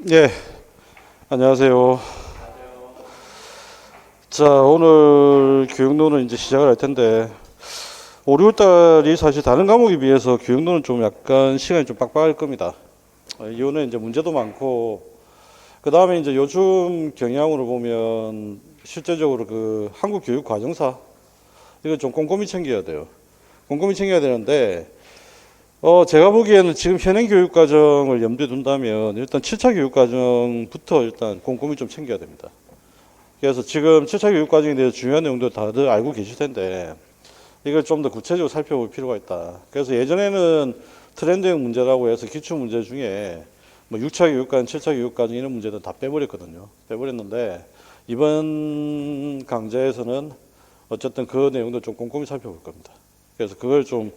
예, 안녕하세요. 자, 오늘 교육론은 이제 시작을 할 텐데, 5, 6월달이 사실 다른 과목에 비해서 교육론은 좀 약간 시간이 좀 빡빡할 겁니다. 이유는 이제 문제도 많고, 그 다음에 이제 요즘 경향으로 보면 실제적으로 그 한국 교육 과정사, 이거 좀 꼼꼼히 챙겨야 돼요. 꼼꼼히 챙겨야 되는데, 제가 보기에는 지금 현행 교육 과정을 염두에 둔다면 일단 7차 교육 과정부터 일단 꼼꼼히 좀 챙겨야 됩니다. 그래서 지금 7차 교육 과정에 대해서 중요한 내용들 다들 알고 계실 텐데 이걸 좀 더 구체적으로 살펴볼 필요가 있다. 그래서 예전에는 트렌드형 문제라고 해서 기출 문제 중에 뭐 6차 교육과정, 7차 교육과정 이런 문제들 다 빼버렸거든요. 빼버렸는데 이번 강좌에서는 어쨌든 그 내용도 좀 꼼꼼히 살펴볼 겁니다. 그래서 그걸 좀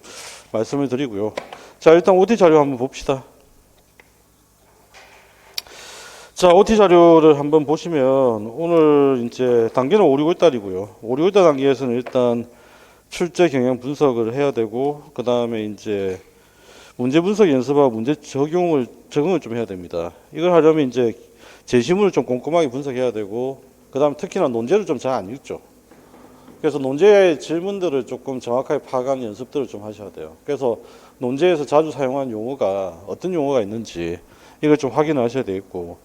말씀을 드리고요. 자, 일단 OT 자료 한번 봅시다. 자, OT 자료를 한번 보시면 오늘 이제 단계는 5, 6월달이고요. 5, 6월달 단계에서는 일단 출제 경향 분석을 해야 되고 그 다음에 이제 문제 분석 연습하고 문제 적용을 좀 해야 됩니다. 이걸 하려면 이제 제시문을 좀 꼼꼼하게 분석해야 되고 그 다음에 특히나 논제를 좀 잘 안 읽죠. 그래서 논제의 질문들을 조금 정확하게 파악하는 연습들을 좀 하셔야 돼요. 그래서 논제에서 자주 사용하는 용어가 어떤 용어가 있는지 이걸 좀 확인을 하셔야 되겠고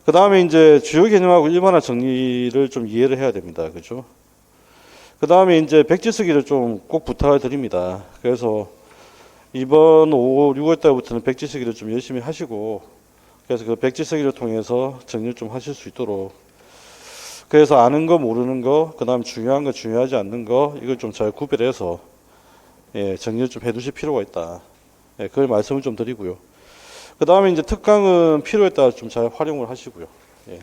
그 다음에 이제 주요 개념하고 일반화 정리를 좀 이해를 해야 됩니다. 그죠? 그 다음에 이제 백지 쓰기를 좀 꼭 부탁을 드립니다. 그래서 이번 5, 6월 달부터는 백지 쓰기를 좀 열심히 하시고 그래서 그 백지 쓰기를 통해서 정리를 좀 하실 수 있도록 그래서 아는 거 모르는 거 그 다음에 중요한 거 중요하지 않는 거 이걸 좀 잘 구별해서 정리를 좀 해두실 필요가 있다. 그걸 말씀을 좀 드리고요. 그 다음에 이제 특강은 필요에 따라 좀 잘 활용을 하시고요. 예.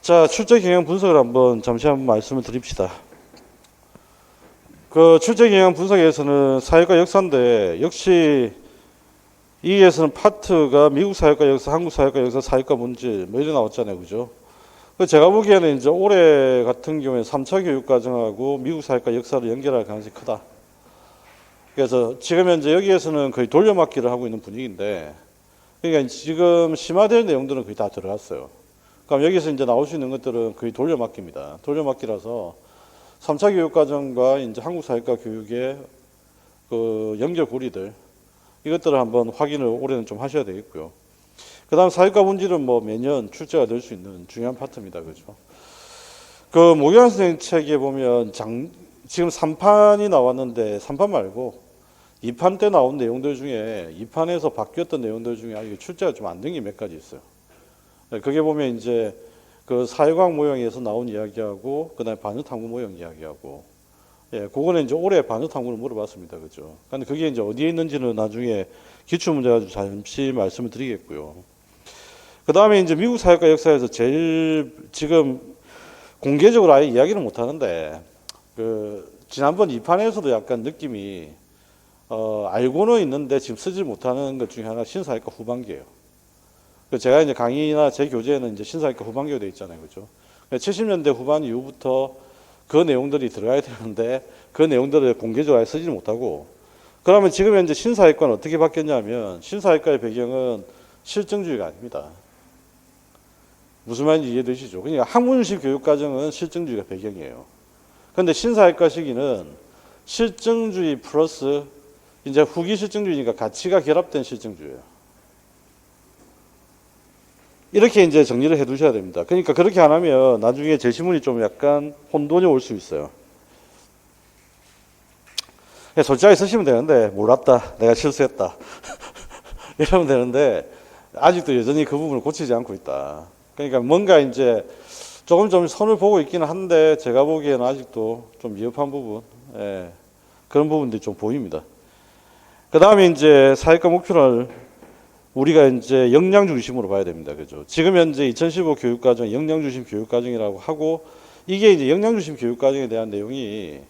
자, 출제 경향 분석을 잠시 한번 말씀을 드립시다. 그 출제 경향 분석에서는 사회과 역사인데 역시 이에서는 파트가 미국 사회과 역사, 한국 사회과 역사, 사회과 문제 뭐 이래 나왔잖아요, 그죠? 제가 보기에는 이제 올해 같은 경우에 3차 교육 과정하고 미국 사회과 역사를 연결할 가능성이 크다. 그래서 지금 현재 여기에서는 거의 돌려막기를 하고 있는 분위기인데, 그러니까 지금 심화될 내용들은 거의 다 들어갔어요. 그럼 여기서 이제 나올 수 있는 것들은 거의 돌려막기입니다. 돌려막기라서 3차 교육과정과 이제 한국사회과 교육의 그 연결고리들, 이것들을 한번 확인을 올해는 좀 하셔야 되겠고요. 그 다음 사회과 본질은 뭐 매년 출제가 될 수 있는 중요한 파트입니다. 그죠? 그 모기환 선생님 책에 보면 지금 3판이 나왔는데 3판 말고 2판 때 나온 내용들 중에 2판에서 바뀌었던 내용들 중에 아직 출제가 좀 안 된 게 몇 가지 있어요. 그게 보면 이제 그 사회과학 모형에서 나온 이야기하고 그다음에 반응탐구 모형 이야기하고 그거는 이제 올해 반응탐구를 물어봤습니다. 그죠? 근데 그게 이제 어디에 있는지는 나중에 기출문제 가지고 잠시 말씀을 드리겠고요. 그 다음에 이제 미국 사회과 역사에서 제일 지금 공개적으로 아예 이야기를 못 하는데 그 지난번 2판에서도 약간 느낌이 알고는 있는데 지금 쓰지 못하는 것 중에 하나 신사회과 후반기예요. 제가 이제 강의나 제 교재에는 이제 신사회과 후반기로 되어 있잖아요, 그죠? 70년대 후반 이후부터 그 내용들이 들어가야 되는데 그 내용들을 공개적으로 아예 쓰지 못하고 그러면 지금 현재 신사회과는 어떻게 바뀌었냐면 신사회과의 배경은 실증주의가 아닙니다. 무슨 말인지 이해되시죠? 그러니까 학문식 교육과정은 실증주의가 배경이에요. 그런데 신사회과 시기는 실증주의 플러스 이제 후기 실증주의니까 가치가 결합된 실증주의예요. 이렇게 이제 정리를 해 두셔야 됩니다. 그러니까 그렇게 안 하면 나중에 제시문이 좀 약간 혼돈이 올 수 있어요. 솔직하게 쓰시면 되는데 몰랐다, 내가 실수했다 이러면 되는데 아직도 여전히 그 부분을 고치지 않고 있다. 그러니까 뭔가 이제 조금 좀 선을 보고 있기는 한데 제가 보기에는 아직도 좀 미흡한 부분, 그런 부분들이 좀 보입니다. 그 다음에 이제 사회과 목표를 우리가 이제 역량 중심으로 봐야 됩니다. 그죠? 지금 현재 2015 교육과정 역량 중심 교육과정이라고 하고 이게 이제 역량 중심 교육과정에 대한 내용이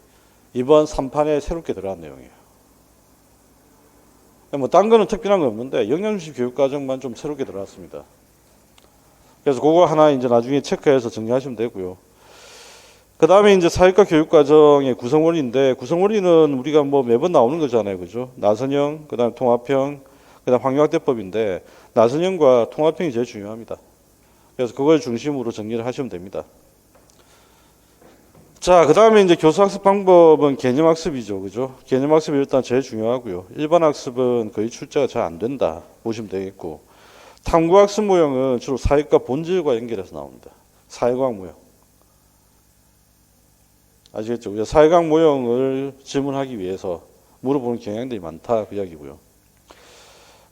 이번 3판에 새롭게 들어간 내용이에요. 뭐 딴 거는 특별한 거 없는데 역량 중심 교육과정만 좀 새롭게 들어왔습니다. 그래서 그거 하나 이제 나중에 체크해서 정리하시면 되고요. 그 다음에 이제 사회과 교육과정의 구성원인데 구성원리는 우리가 뭐 매번 나오는 거잖아요. 그죠? 나선형, 그 다음에 통합형, 그다음 환경학대법인데 나선형과 통합형이 제일 중요합니다. 그래서 그걸 중심으로 정리를 하시면 됩니다. 자, 그 다음에 이제 교수학습 방법은 개념학습이죠. 그죠? 개념학습이 일단 제일 중요하고요. 일반학습은 거의 출제가 잘 안 된다 보시면 되겠고, 탐구학습 모형은 주로 사회과 본질과 연결해서 나옵니다. 사회과학 모형. 아시겠죠? 우리가 사회과학 모형을 질문하기 위해서 물어보는 경향들이 많다 그 이야기고요.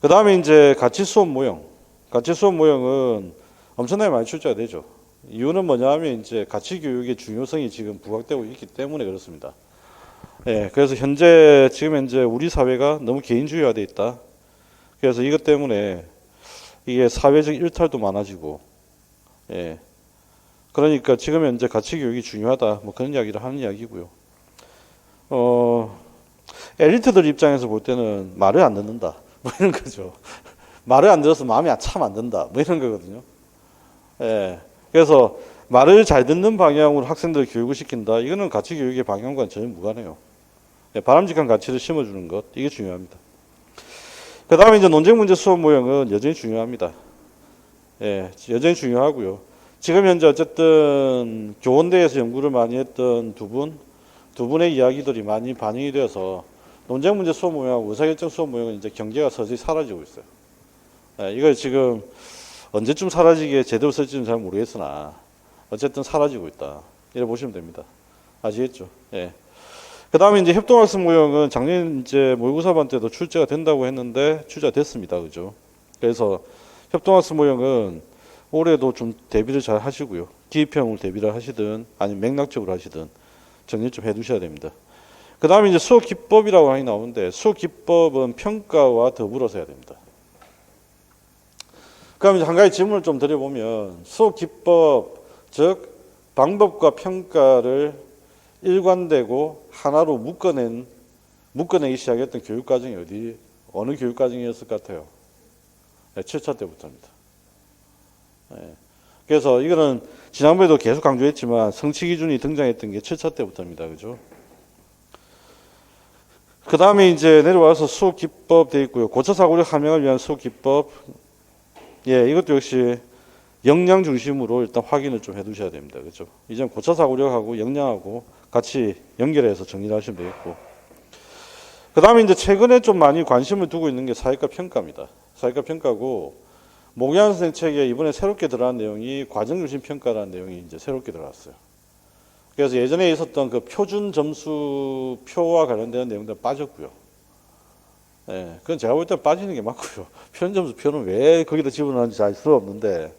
그 다음에 이제 가치수업 모형. 가치수업 모형은 엄청나게 많이 출제가 되죠. 이유는 뭐냐면 이제 가치 교육의 중요성이 지금 부각되고 있기 때문에 그렇습니다. 예, 그래서 지금 현재 우리 사회가 너무 개인주의화돼 있다. 그래서 이것 때문에 이게 사회적 일탈도 많아지고, 예, 그러니까 지금 현재 가치 교육이 중요하다. 뭐 그런 이야기를 하는 이야기고요. 엘리트들 입장에서 볼 때는 말을 안 듣는다. 뭐 이런 거죠. 말을 안 들어서 마음이 참 안 든다. 뭐 이런 거거든요. 예. 그래서 말을 잘 듣는 방향으로 학생들을 교육을 시킨다. 이거는 가치 교육의 방향과는 전혀 무관해요. 예, 바람직한 가치를 심어주는 것. 이게 중요합니다. 그 다음에 이제 논쟁 문제 수업 모형은 여전히 중요합니다. 예, 여전히 중요하고요. 지금 현재 어쨌든 교원대에서 연구를 많이 했던 두 분의 이야기들이 많이 반영이 되어서 논쟁 문제 수업 모형하고 의사결정 수업 모형은 이제 경계가 서서히 사라지고 있어요. 예, 이걸 지금 언제쯤 사라지게 제대로 쓸지는 잘 모르겠으나 어쨌든 사라지고 있다. 이렇게 보시면 됩니다. 아시겠죠? 예. 그 다음에 이제 협동학습 모형은 작년 이제 모의고사반 때도 출제가 된다고 했는데 출제가 됐습니다. 그죠? 그래서 협동학습 모형은 올해도 좀 대비를 잘 하시고요. 기입형으로 대비를 하시든 아니면 맥락적으로 하시든 정리 좀 해두셔야 됩니다. 그 다음에 이제 수업 기법이라고 하나 나오는데 수업 기법은 평가와 더불어서 해야 됩니다. 그럼 이제 한 가지 질문을 좀 드려보면 수업 기법, 즉 방법과 평가를 일관되고 하나로 묶어내기 시작했던 교육과정이 어느 교육과정이었을 것 같아요? 네, 7차 때부터입니다. 네. 그래서 이거는 지난번에도 계속 강조했지만 성취 기준이 등장했던 게 7차 때부터입니다. 그죠? 그 다음에 이제 내려와서 수업 기법 되어 있고요. 고차 사고력 함양을 위한 수업 기법. 예, 이것도 역시 역량 중심으로 일단 확인을 좀 해두셔야 됩니다. 그렇죠? 이제 고차 사고력하고 역량하고 같이 연결해서 정리를 하시면 되겠고. 그 다음에 이제 최근에 좀 많이 관심을 두고 있는 게 사회과 평가입니다. 사회과 평가고 목양 선생 책에 이번에 새롭게 들어간 내용이 과정 중심 평가라는 내용이 이제 새롭게 들어갔어요. 그래서 예전에 있었던 그 표준 점수 표와 관련된 내용들 빠졌고요. 예, 그건 제가 볼 때 빠지는 게 맞고요. 표준 점수 표는 왜 거기다 집어넣는지 알 수가 없는데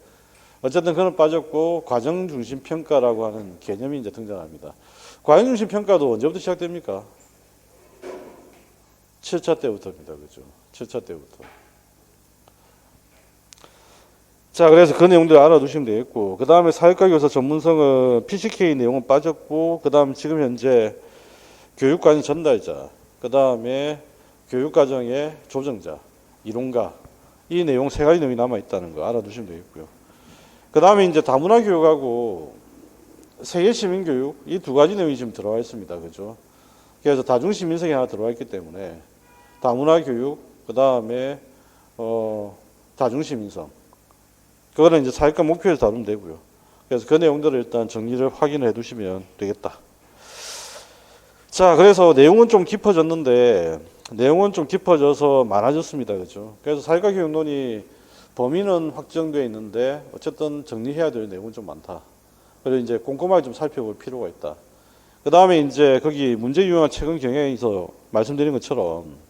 어쨌든 그건 빠졌고 과정 중심 평가라고 하는 개념이 이제 등장합니다. 과정 중심 평가도 언제부터 시작됩니까? 7차 때부터입니다. 그죠? 7차 때부터. 자, 그래서 그 내용들 알아두시면 되겠고, 그 다음에 사회과 교사 전문성은 PCK 내용은 빠졌고, 그 다음 지금 현재 교육과정 전달자, 그 다음에 교육과정의 조정자, 이론가, 이 내용 세 가지 내용이 남아있다는 거 알아두시면 되겠고요. 그 다음에 이제 다문화 교육하고 세계 시민 교육, 이 두 가지 내용이 지금 들어와 있습니다. 그죠? 그래서 다중시민성이 하나 들어와 있기 때문에 다문화 교육, 그 다음에 다중시민성, 그거는 이제 사회과 목표에서 다루면 되고요. 그래서 그 내용들을 일단 정리를 확인해 두시면 되겠다. 자, 그래서 내용은 좀 깊어졌는데, 내용은 좀 깊어져서 많아졌습니다. 그죠? 그래서 사회과 교육론이 범위는 확정되어 있는데, 어쨌든 정리해야 될 내용은 좀 많다. 그래서 이제 꼼꼼하게 좀 살펴볼 필요가 있다. 그 다음에 이제 거기 문제 유형화 최근 경향에서 말씀드린 것처럼,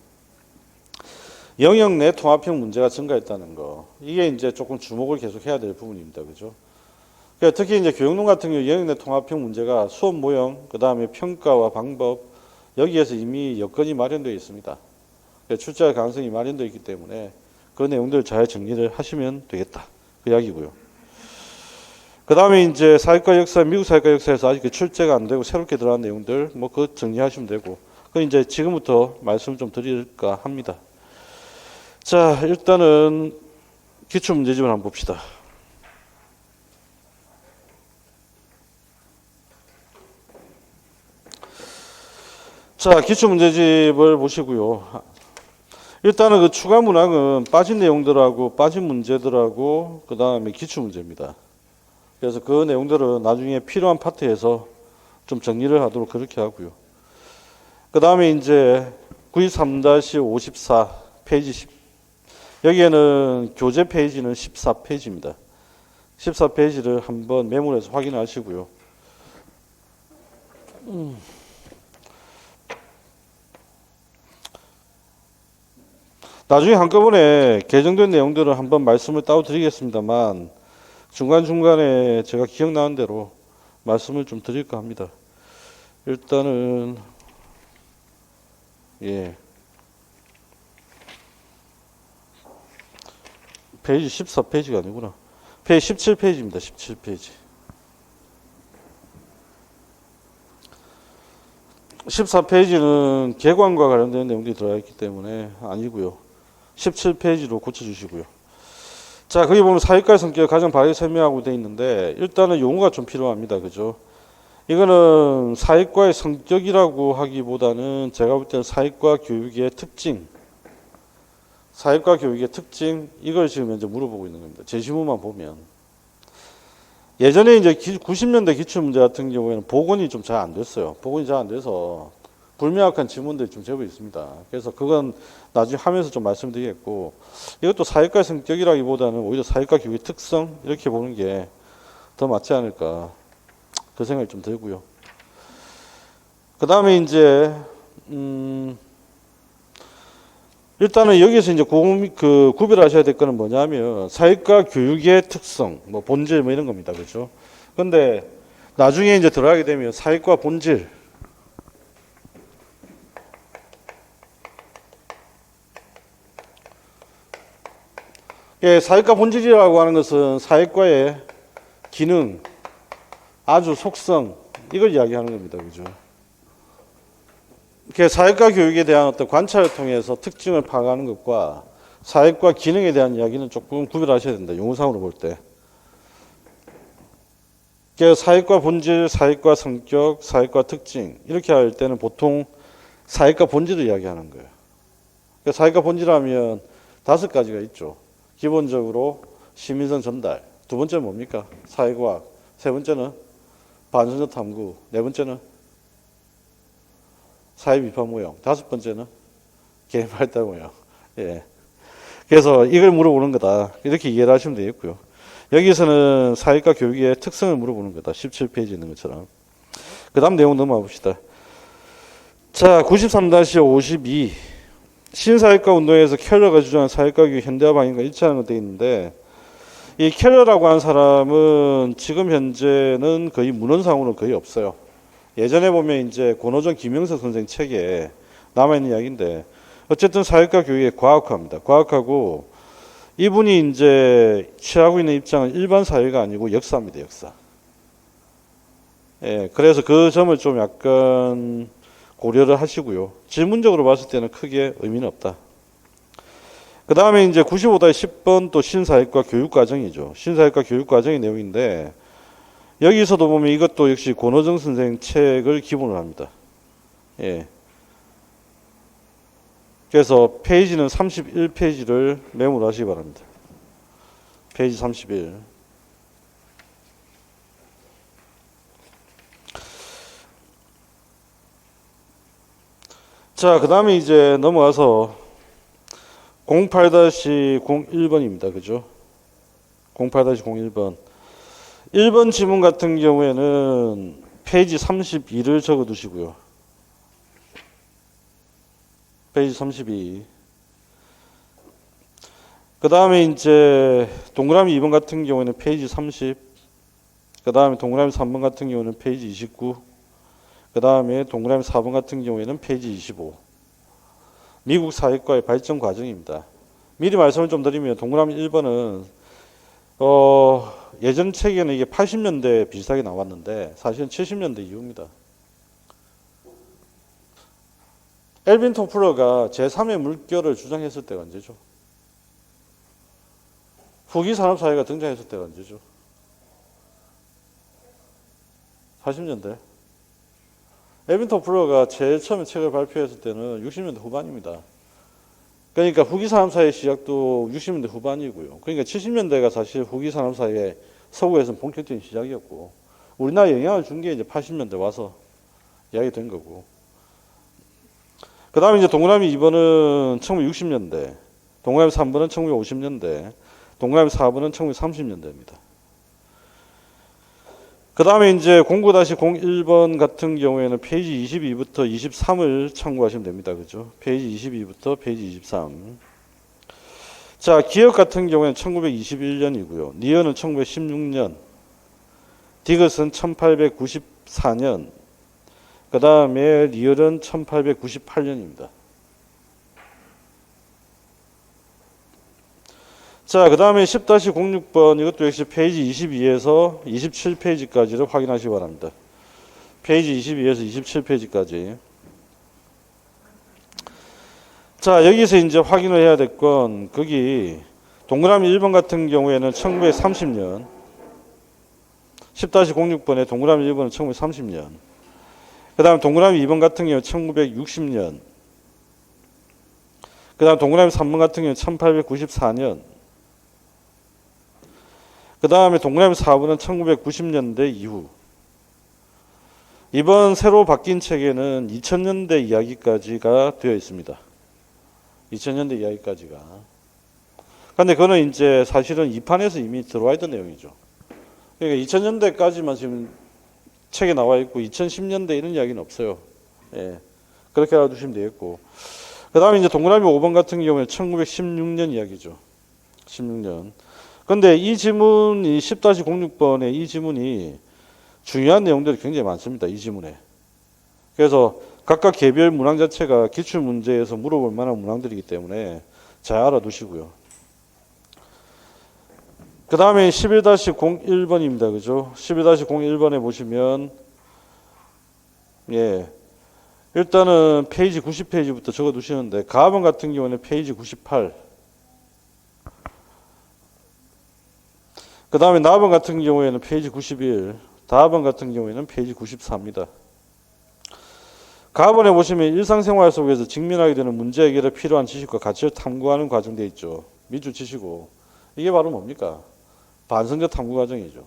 영역 내 통합형 문제가 증가했다는 거, 이게 이제 조금 주목을 계속 해야 될 부분입니다. 그죠? 그러니까 특히 이제 교육론 같은 경우 영역 내 통합형 문제가 수업 모형, 그 다음에 평가와 방법, 여기에서 이미 여건이 마련되어 있습니다. 그러니까 출제할 가능성이 마련되어 있기 때문에 그 내용들을 잘 정리를 하시면 되겠다. 그 이야기고요. 그 다음에 이제 사회과 역사, 미국 사회과 역사에서 아직 출제가 안 되고 새롭게 들어간 내용들, 뭐 그거 정리하시면 되고, 그 이제 지금부터 말씀 좀 드릴까 합니다. 자, 일단은 기출문제집을 한번 봅시다. 자, 기출문제집을 보시고요. 일단은 그 추가 문항은 빠진 내용들하고 빠진 문제들하고 그 다음에 기출 문제입니다. 그래서 그 내용들은 나중에 필요한 파트에서 좀 정리를 하도록 그렇게 하고요. 그 다음에 이제 93-54 페이지 10. 여기에는 교재 페이지는 14페이지입니다. 14페이지를 한번 메모해서 확인하시고요. 나중에 한꺼번에 개정된 내용들을 한번 말씀을 따로 드리겠습니다만 중간중간에 제가 기억나는 대로 말씀을 좀 드릴까 합니다. 일단은 페이지 14페이지가 아니구나. 페이지 17페이지입니다. 17페이지. 14페이지는 개관과 관련된 내용들이 들어가 있기 때문에 아니고요. 17페이지로 고쳐주시고요. 자, 거기 보면 사회과의 성격을 가장 바르게 설명하고 되어 있는데 일단은 용어가 좀 필요합니다. 그죠? 이거는 사회과의 성격이라고 하기보다는 제가 볼 때는 사회과 교육의 특징, 사회과 교육의 특징 이걸 지금 현재 물어보고 있는 겁니다. 제시문만 보면 예전에 이제 90년대 기출문제 같은 경우에는 복원이 좀 잘 안 됐어요. 복원이 잘 안 돼서 불명확한 지문들이 좀 제법 있습니다. 그래서 그건 나중에 하면서 좀 말씀드리겠고 이것도 사회과의 성격이라기보다는 오히려 사회과 교육의 특성 이렇게 보는 게 더 맞지 않을까 그 생각이 좀 들고요. 그 다음에 이제 일단은 여기서 이제 구별하셔야 될 거는 뭐냐면 사회과 교육의 특성, 뭐 본질 뭐 이런 겁니다. 그렇죠? 근데 나중에 이제 들어가게 되면 사회과 본질 사회과 본질이라고 하는 것은 사회과의 기능, 아주 속성 이걸 이야기하는 겁니다. 그죠? 사회과 교육에 대한 어떤 관찰을 통해서 특징을 파악하는 것과 사회과 기능에 대한 이야기는 조금 구별하셔야 된다. 용어상으로 볼 때. 사회과 본질, 사회과 성격, 사회과 특징 이렇게 할 때는 보통 사회과 본질을 이야기하는 거예요. 사회과 본질하면 5가지가 있죠. 기본적으로 시민성 전달. 두 번째는 뭡니까? 사회과학. 세 번째는 반선적 탐구. 네 번째는 사회 비판 모형. 5번째는 개인 발달 모형. 예. 그래서 이걸 물어보는 거다. 이렇게 이해를 하시면 되겠고요. 여기서는 사회과 교육의 특성을 물어보는 거다. 17페이지에 있는 것처럼. 그 다음 내용 넘어가 봅시다. 자, 93-52. 신사회과 운동에서 켈러가 주장한 사회과 교육 현대화 방향과 일치하는 것 되어 있는데 이 켈러라고 하는 사람은 지금 현재는 거의 문헌상으로는 거의 없어요. 예전에 보면 이제 권호정 김영석 선생 책에 남아있는 이야기인데 어쨌든 사회과 교육의 과학화입니다. 과학하고 이분이 이제 취하고 있는 입장은 일반 사회가 아니고 역사입니다. 역사. 예, 그래서 그 점을 좀 약간 고려를 하시고요. 질문적으로 봤을 때는 크게 의미는 없다. 그 다음에 이제 95-10번 또 신사회과 교육과정이죠. 신사회과 교육과정의 내용인데 여기서도 보면 이것도 역시 권호정 선생 책을 기본으로 합니다. 예. 그래서 페이지는 31페이지를 메모를 하시기 바랍니다. 페이지 31. 자, 그 다음에 이제 넘어가서 08-01번입니다. 그죠? 08-01번. 1번 지문 같은 경우에는 페이지 32를 적어 두시고요. 페이지 32. 그 다음에 이제 동그라미 2번 같은 경우에는 페이지 30. 그 다음에 동그라미 3번 같은 경우는 페이지 29. 그 다음에 동그라미 4번 같은 경우에는 페이지 25. 미국 사회과의 발전 과정입니다. 미리 말씀을 좀 드리면 동그라미 1번은 예전 책에는 이게 80년대 비슷하게 나왔는데 사실은 70년대 이후입니다. 엘빈 토플러가 제3의 물결을 주장했을 때가 언제죠? 후기 산업사회가 등장했을 때가 언제죠? 40년대. 엘빈 토플러가 제일 처음에 책을 발표했을 때는 60년대 후반입니다. 그러니까 후기 산업사회 시작도 60년대 후반이고요. 그러니까 70년대가 사실 후기 산업사회 서구에서는 본격적인 시작이었고, 우리나라에 영향을 준 게 이제 80년대 와서 이야기 된 거고. 그 다음에 이제 동그라미 2번은 1960년대, 동그라미 3번은 1950년대, 동그라미 4번은 1930년대입니다. 그 다음에 이제 09-01번 같은 경우에는 페이지 22부터 23을 참고하시면 됩니다. 그죠? 페이지 22부터 페이지 23. 자, 기업 같은 경우에는 1921년이고요. 니어는 1916년, 디귿은 1894년, 그 다음에 리얼은 1898년입니다. 자, 그 다음에 10-06번 이것도 역시 페이지 22에서 27페이지까지를 확인하시기 바랍니다. 페이지 22에서 27페이지까지. 자, 여기서 이제 확인을 해야 될 건 거기 동그라미 1번 같은 경우에는 1930년, 10-06번에 동그라미 1번은 1930년, 그 다음 동그라미 2번 같은 경우는 1960년, 그 다음 동그라미 3번 같은 경우는 1894년, 그 다음에 동그라미 4번은 1990년대 이후. 이번 새로 바뀐 책에는 2000년대 이야기까지가 되어 있습니다. 2000년대 이야기까지가. 근데 그거는 이제 사실은 2판에서 이미 들어와 있던 내용이죠. 그러니까 2000년대까지만 지금 책에 나와 있고 2010년대 이런 이야기는 없어요. 예. 그렇게 알아두시면 되겠고. 그 다음에 이제 동그라미 5번 같은 경우에 1916년 이야기죠. 16년. 근데 이 지문이 10-06번의 이 지문이 중요한 내용들이 굉장히 많습니다. 이 지문에. 그래서 각각 개별 문항 자체가 기출문제에서 물어볼 만한 문항들이기 때문에 잘 알아두시고요. 그 다음에 11-01번입니다. 그죠? 11-01번에 보시면, 예. 일단은 페이지 90페이지부터 적어 두시는데, 가번 같은 경우는 페이지 98. 그 다음에 나번 같은 경우에는 페이지 91. 다번 같은 경우에는 페이지 94입니다. 가번에 보시면 일상생활 속에서 직면하게 되는 문제 해결에 필요한 지식과 가치를 탐구하는 과정 되어 있죠. 밑줄 치시고. 이게 바로 뭡니까? 반성적 탐구 과정이죠.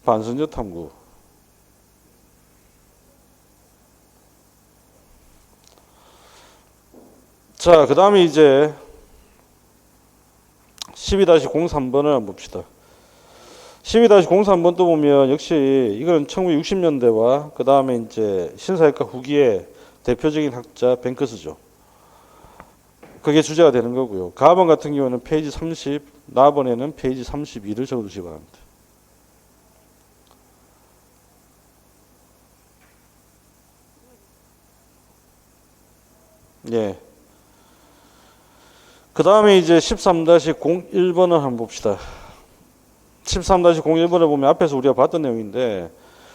반성적 탐구. 자, 그 다음에 이제 12-03번을 한번 봅시다. 12-03번 또 보면 역시 이건 1960년대와 그 다음에 이제 신사역과 후기의 대표적인 학자 뱅크스죠. 그게 주제가 되는 거고요. 가번 같은 경우는 페이지 30, 나번에는 페이지 32를 적어두시기 바랍니다. 예. 그 다음에 이제 13-01번을 한번 봅시다. 13-01번을 보면 앞에서 우리가 봤던 내용인데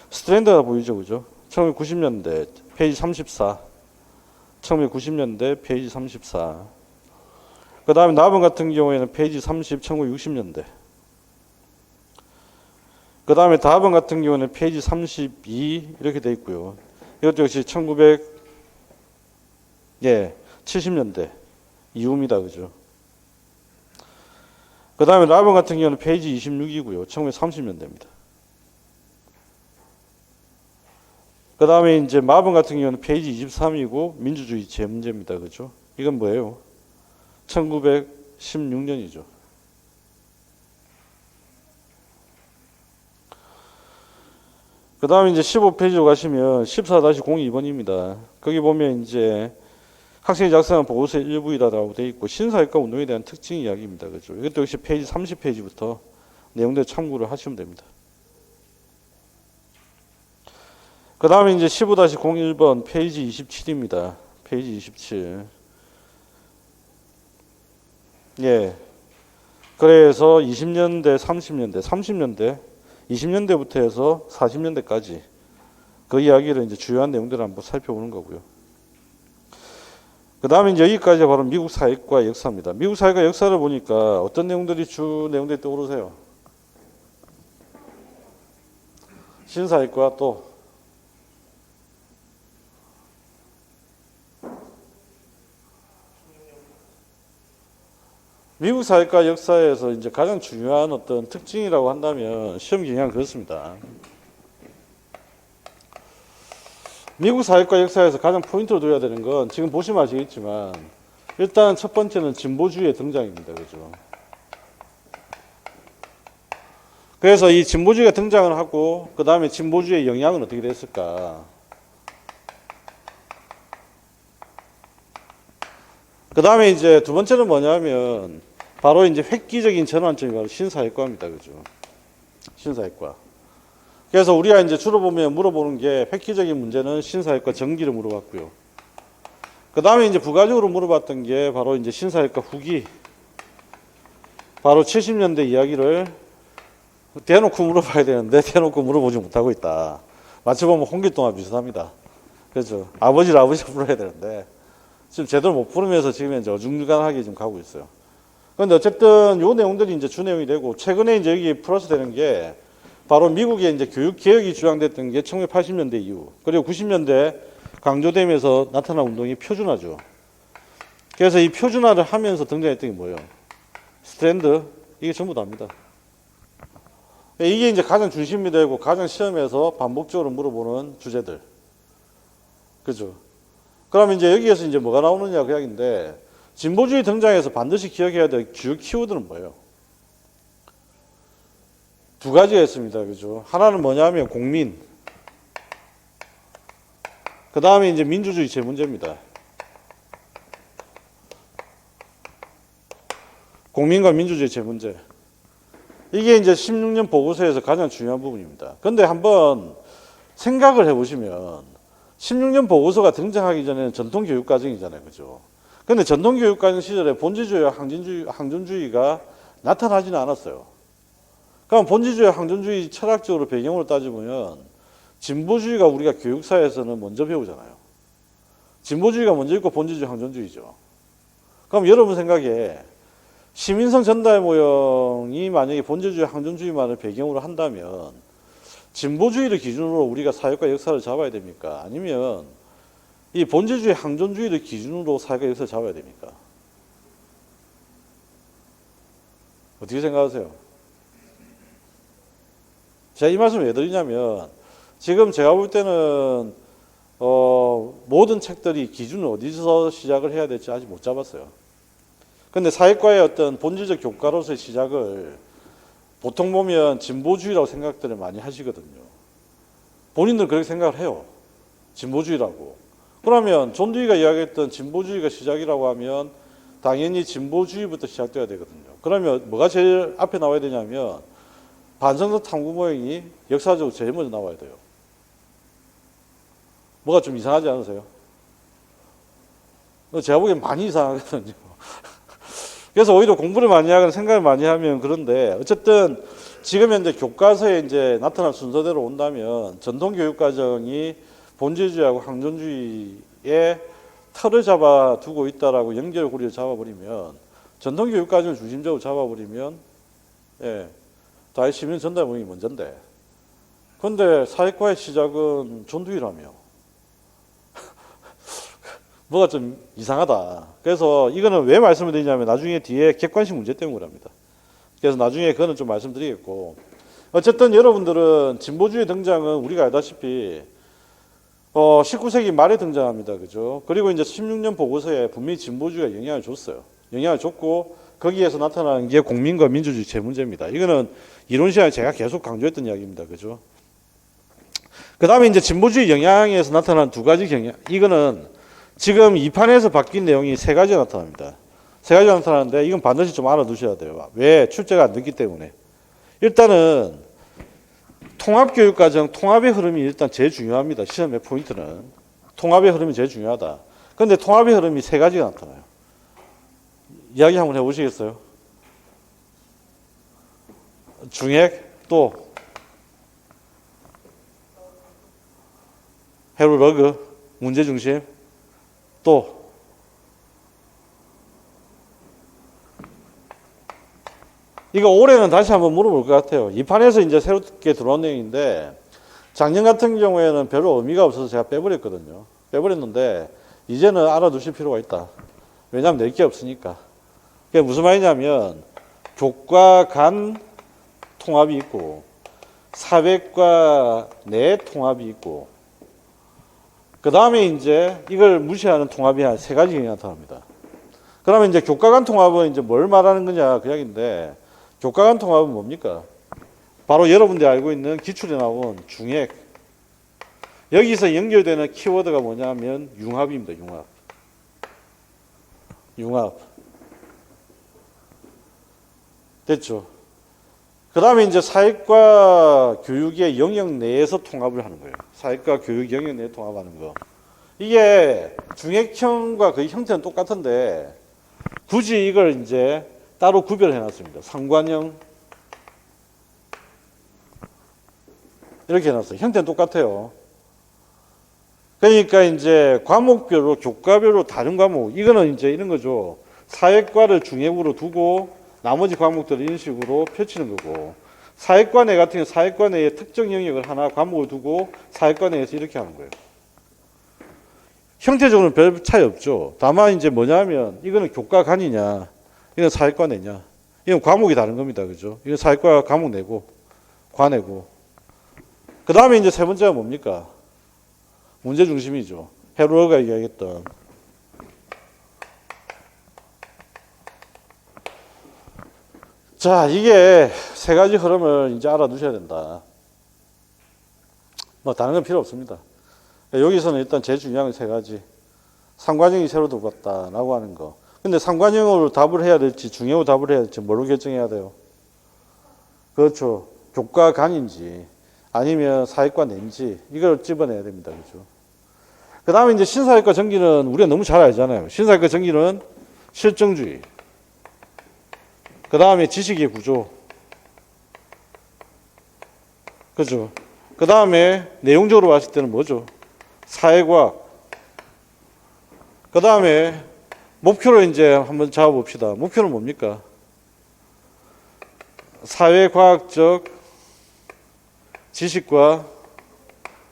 스트랜드가 보이죠, 그죠? 1990년대 페이지 34, 1990년대 페이지 34. 그 다음에 나번 같은 경우에는 페이지 30, 1960년대. 그 다음에 다번 같은 경우는 페이지 32 이렇게 돼 있고요. 이것도 역시 70년대 이후입니다, 그죠? 그 다음에 라번 같은 경우는 페이지 26이고요. 1930년대입니다. 그 다음에 이제 마번 같은 경우는 페이지 23이고 민주주의 재문제입니다. 그죠? 이건 뭐예요? 1916년이죠. 그 다음에 이제 15페이지로 가시면 14-02번입니다. 거기 보면 이제 학생이 작성한 보고서의 일부이다라고 되어 있고 신사역과 운동에 대한 특징 이야기입니다. 그죠? 이것도 역시 페이지 30페이지부터 내용들 참고를 하시면 됩니다. 그 다음에 이제 15-01번 페이지 27입니다. 페이지 27. 예. 그래서 20년대, 30년대, 20년대부터 해서 40년대까지 그 이야기를 이제 주요한 내용들을 한번 살펴보는 거고요. 그 다음에 이제 여기까지 바로 미국 사회과 역사입니다. 미국 사회과 역사를 보니까 어떤 내용들이 주 내용들이 떠오르세요? 신사회과 또 미국 사회과 역사에서 이제 가장 중요한 어떤 특징이라고 한다면 시험 경향은 그렇습니다. 미국 사회과 역사에서 가장 포인트로 둬야 되는 건 지금 보시면 아시겠지만 일단 첫 번째는 진보주의의 등장입니다. 그죠? 그래서 이 진보주의가 등장을 하고 그 다음에 진보주의의 영향은 어떻게 됐을까? 그 다음에 이제 두 번째는 뭐냐면 바로 이제 획기적인 전환점이 바로 신사회과입니다. 그죠? 신사회과. 그래서 우리가 이제 주로 보면 물어보는 게 획기적인 문제는 신사회과 전기를 물어봤고요. 그 다음에 이제 부가적으로 물어봤던 게 바로 이제 신사회과 후기. 바로 70년대 이야기를 대놓고 물어봐야 되는데 대놓고 물어보지 못하고 있다. 마치 보면 홍길동과 비슷합니다. 그렇죠. 아버지를 불러야 되는데 지금 제대로 못 부르면서 지금 이제 어중간하게 지금 가고 있어요. 그런데 어쨌든 요 내용들이 이제 주 내용이 되고 최근에 이제 여기 플러스 되는 게 바로 미국의 이제 교육 개혁이 주장됐던 게 1980년대 이후 그리고 90년대 강조되면서 나타난 운동이 표준화죠. 그래서 이 표준화를 하면서 등장했던 게 뭐예요? 스탠드 이게 전부 다입니다. 이게 이제 가장 중심이 되고 가장 시험에서 반복적으로 물어보는 주제들. 그죠? 그러면 이제 여기에서 이제 뭐가 나오느냐 그 이야기인데 진보주의 등장해서 반드시 기억해야 될 주요 키워드는 뭐예요? 두 가지가 있습니다. 그죠? 하나는 뭐냐면 공민. 그 다음에 이제 민주주의 제문제입니다. 공민과 민주주의 제문제. 이게 이제 16년 보고서에서 가장 중요한 부분입니다. 근데 한번 생각을 해보시면 16년 보고서가 등장하기 전에는 전통교육과정이잖아요. 그죠? 근데 전통교육과정 시절에 본질주의와 항존주의가 나타나지는 않았어요. 그럼 본질주의와 항존주의 철학적으로 배경으로 따지면 진보주의가 우리가 교육사에서는 먼저 배우잖아요. 진보주의가 먼저 있고 본질주의, 항존주의죠. 그럼 여러분 생각에 시민성 전달 모형이 만약에 본질주의, 항존주의만을 배경으로 한다면 진보주의를 기준으로 우리가 사회과 역사를 잡아야 됩니까? 아니면 이 본질주의, 항존주의를 기준으로 사회과 역사를 잡아야 됩니까? 어떻게 생각하세요? 제가 이 말씀을 왜 드리냐면 지금 제가 볼 때는 모든 책들이 기준을 어디서 시작을 해야 될지 아직 못 잡았어요. 근데 사회과의 어떤 본질적 교과로서의 시작을 보통 보면 진보주의라고 생각들을 많이 하시거든요. 본인들 그렇게 생각을 해요. 진보주의라고. 그러면 존 듀이가 이야기했던 진보주의가 시작이라고 하면 당연히 진보주의부터 시작돼야 되거든요. 그러면 뭐가 제일 앞에 나와야 되냐면 반성적 탐구 모형이 역사적으로 제일 먼저 나와야 돼요. 뭐가 좀 이상하지 않으세요? 제가 보기엔 많이 이상하거든요. 그래서 오히려 공부를 많이 하거나 생각을 많이 하면 그런데 어쨌든 지금 현재 교과서에 이제 나타난 순서대로 온다면 전통교육과정이 본질주의하고 항존주의의 틀을 잡아 두고 있다라고 연결고리를 잡아버리면 전통교육과정을 중심적으로 잡아버리면 다시 시민 전달 모형이 먼저인데 그런데 사회과의 시작은 존 듀이라며 뭐가 좀 이상하다. 그래서 이거는 왜 말씀을 드리냐면 나중에 뒤에 객관식 문제 때문에 그럽니다. 그래서 나중에 그거는 좀 말씀드리겠고 어쨌든 여러분들은 진보주의 등장은 우리가 알다시피 19세기 말에 등장합니다. 그죠? 그리고 이제 16년 보고서에 분명히 진보주의가 영향을 줬어요. 영향을 줬고 거기에서 나타나는 게 공민과 민주주의 제문제입니다. 이거는 이론 시간에 제가 계속 강조했던 이야기입니다. 그죠? 그 다음에 이제 진보주의 영향에서 나타나는 두 가지 경향. 이거는 지금 이 판에서 바뀐 내용이 세 가지가 나타납니다. 세 가지가 나타나는데 이건 반드시 좀 알아두셔야 돼요. 왜? 출제가 안 됐기 때문에. 일단은 통합교육과정, 통합의 흐름이 일단 제일 중요합니다. 시험의 포인트는. 통합의 흐름이 제일 중요하다. 그런데 통합의 흐름이 세 가지가 나타나요. 이야기 한번 해보시겠어요? 중핵, 또 헤루러그, 문제중심, 또 이거 올해는 다시 한번 물어볼 것 같아요. 이 판에서 이제 새롭게 들어온 내용인데 작년 같은 경우에는 별로 의미가 없어서 제가 빼버렸는데 이제는 알아두실 필요가 있다. 왜냐하면 낼 게 없으니까. 그게 무슨 말이냐면 교과 간 통합이 있고 사회과 내 통합이 있고 그 다음에 이제 이걸 무시하는 통합이 한 세 가지 나타납니다. 그러면 이제 교과 간 통합은 이제 뭘 말하는 거냐 그 이야기인데 교과 간 통합은 뭡니까? 바로 여러분들이 알고 있는 기출에 나온 중액. 여기서 연결되는 키워드가 뭐냐면 융합입니다. 융합. 융합. 됐죠? 그 다음에 이제 사회과 교육의 영역 내에서 통합을 하는 거예요. 사회과 교육 영역 내에 통합하는 거. 이게 중액형과 거의 형태는 똑같은데 굳이 이걸 이제 따로 구별해 놨습니다. 상관형. 이렇게 해놨어요. 형태는 똑같아요. 그러니까 이제 과목별로, 교과별로 다른 과목, 이거는 이제 이런 거죠. 사회과를 중액으로 두고 나머지 과목들을 이런 식으로 펼치는 거고, 사회과 내 같은 경우 사회과 내에 특정 영역을 하나 과목을 두고 사회과 내에서 이렇게 하는 거예요. 형태적으로는 별 차이 없죠. 다만 이제 뭐냐면 이거는 교과 간이냐, 이건 사회과 내냐, 이건 과목이 다른 겁니다. 그죠? 이건 사회과 과목 내고, 과내고. 그 다음에 이제 세 번째가 뭡니까? 문제 중심이죠. 헤로가 이야기했던. 자, 이게 세 가지 흐름을 이제 알아두셔야 된다. 뭐 다른 건 필요 없습니다. 여기서는 일단 제일 중요한 건 세 가지. 상관형이 새로 들어갔다라고 하는 거. 근데 상관형으로 답을 해야 될지 중형으로 답을 해야 될지 뭘로 결정해야 돼요? 그렇죠. 교과 간인지 아니면 사회과 내인지 이걸 집어내야 됩니다. 그렇죠. 그 다음에 이제 신사회과 전기는 우리가 너무 잘 알잖아요. 신사회과 전기는 실정주의. 그 다음에 지식의 구조. 그죠. 그 다음에 내용적으로 봤을 때는 뭐죠? 사회과학. 그 다음에 목표를 이제 한번 잡아봅시다. 목표는 뭡니까? 사회과학적 지식과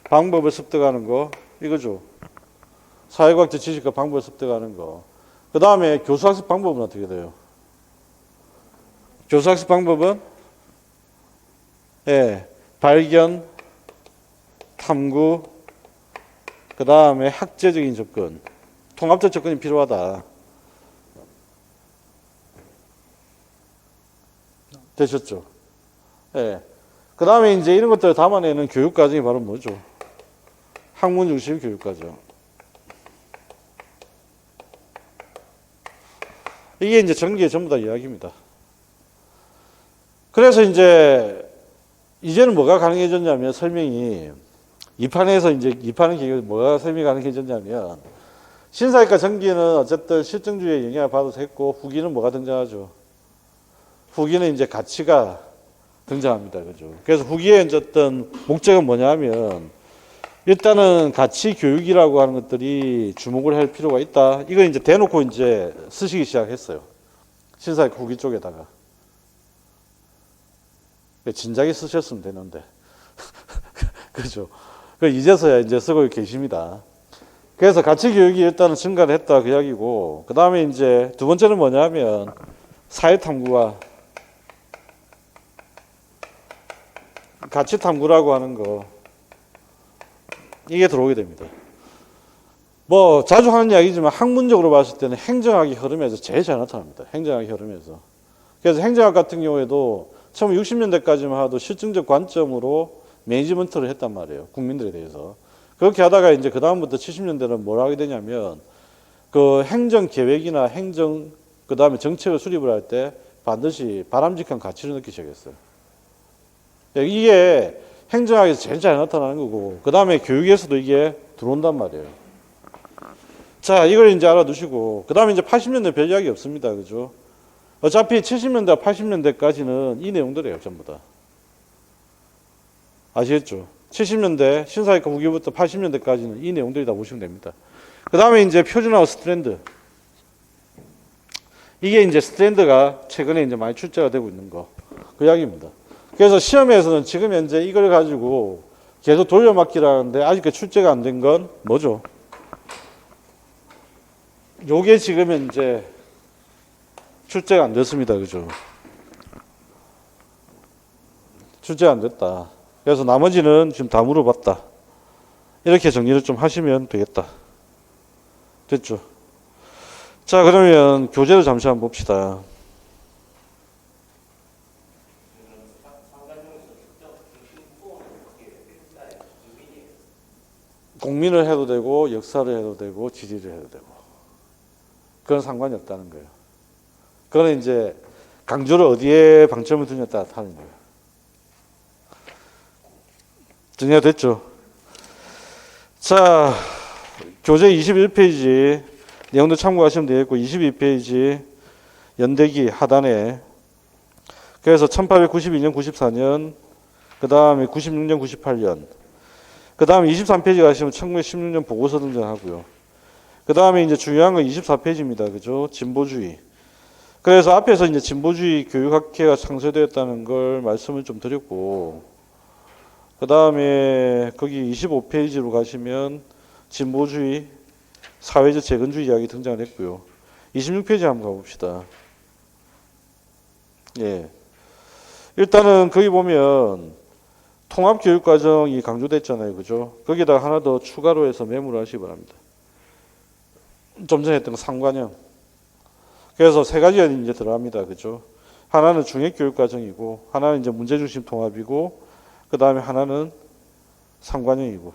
방법을 습득하는 거. 이거죠. 사회과학적 지식과 방법을 습득하는 거. 그 다음에 교수학습 방법은 어떻게 돼요? 교수학습 방법은 발견, 탐구, 그 다음에 학제적인 접근, 통합적 접근이 필요하다. 되셨죠? 그 다음에 이제 이런 것들을 담아내는 교육 과정이 바로 뭐죠? 학문 중심 교육 과정. 이게 이제 전기의 전부 다 이야기입니다. 그래서 이제는 뭐가 가능해졌냐면 설명이 이 판에서 이제 이 판의 경우에 뭐가 설명이 가능해졌냐면 신사회과 전기는 어쨌든 실증주의의 영향을 받아서 했고 후기는 뭐가 등장하죠? 후기는 이제 가치가 등장합니다. 그죠? 그래서 후기의 어떤 목적은 뭐냐면 일단은 가치 교육이라고 하는 것들이 주목을 할 필요가 있다. 이걸 이제 대놓고 이제 쓰시기 시작했어요. 신사회과 후기 쪽에다가. 진작에 쓰셨으면 되는데. 그죠? 이제서야 이제 쓰고 계십니다. 그래서 가치 교육이 일단은 증가를 했다 그 이야기고, 그 다음에 이제 두 번째는 뭐냐면 사회 탐구와 가치 탐구라고 하는 거, 이게 들어오게 됩니다. 뭐 자주 하는 이야기지만 학문적으로 봤을 때는 행정학의 흐름에서 제일 잘 나타납니다. 행정학의 흐름에서. 그래서 행정학 같은 경우에도 1960년대까지만 해도 실증적 관점으로 매니지먼트를 했단 말이에요. 국민들에 대해서. 그렇게 하다가 이제 그 다음부터 70년대는 뭘 하게 되냐면 그 행정 계획이나 행정 그 다음에 정책을 수립을 할 때 반드시 바람직한 가치를 넣기 시작했어요. 이게 행정학에서 제일 잘 나타나는 거고, 그 다음에 교육에서도 이게 들어온단 말이에요. 자, 이걸 이제 알아두시고, 그 다음에 이제 80년대 별 이야기 없습니다. 그죠? 어차피 70년대, 80년대까지는 이 내용들이에요. 전부 다. 아시겠죠? 70년대, 신사회과 후기부터 80년대까지는 이 내용들이 다 보시면 됩니다. 그 다음에 이제 표준화와 스트랜드. 이게 이제 스트랜드가 최근에 이제 많이 출제가 되고 있는 거. 그 이야기입니다. 그래서 시험에서는 지금 현재 이걸 가지고 계속 돌려막기를 하는데 아직 출제가 안 된 건 뭐죠? 요게 지금 현재 출제가 안 됐습니다. 그죠? 출제가 안 됐다. 그래서 나머지는 지금 다 물어봤다. 이렇게 정리를 좀 하시면 되겠다. 됐죠? 자, 그러면 교재를 잠시 한번 봅시다. 공민을 해도 되고 역사를 해도 되고 지리를 해도 되고 그건 상관이 없다는 거예요. 그거는 이제 강조를 어디에 방점을 두냐에 따라 다른 거예요. 정리가 됐죠? 자, 교재 21페이지 내용도 참고하시면 되겠고 22페이지 연대기 하단에 그래서 1892년, 94년 그 다음에 96년, 98년 그 다음에 23페이지 가시면 1916년 보고서 등장하고요. 그 다음에 이제 중요한 건 24페이지입니다. 그죠? 진보주의. 그래서 앞에서 이제 진보주의 교육학회가 창설되었다는 걸 말씀을 좀 드렸고, 그 다음에 거기 25페이지로 가시면 진보주의, 사회적 재건주의 이야기 등장을 했고요. 26페이지 한번 가봅시다. 예. 일단은 거기 보면 통합교육과정이 강조됐잖아요. 그죠? 거기다 하나 더 추가로 해서 메모를 하시기 바랍니다. 좀 전에 했던 상관형. 그래서 세 가지가 이제 들어갑니다. 그죠? 하나는 중액교육과정이고, 하나는 이제 문제중심 통합이고, 그 다음에 하나는 상관형이고.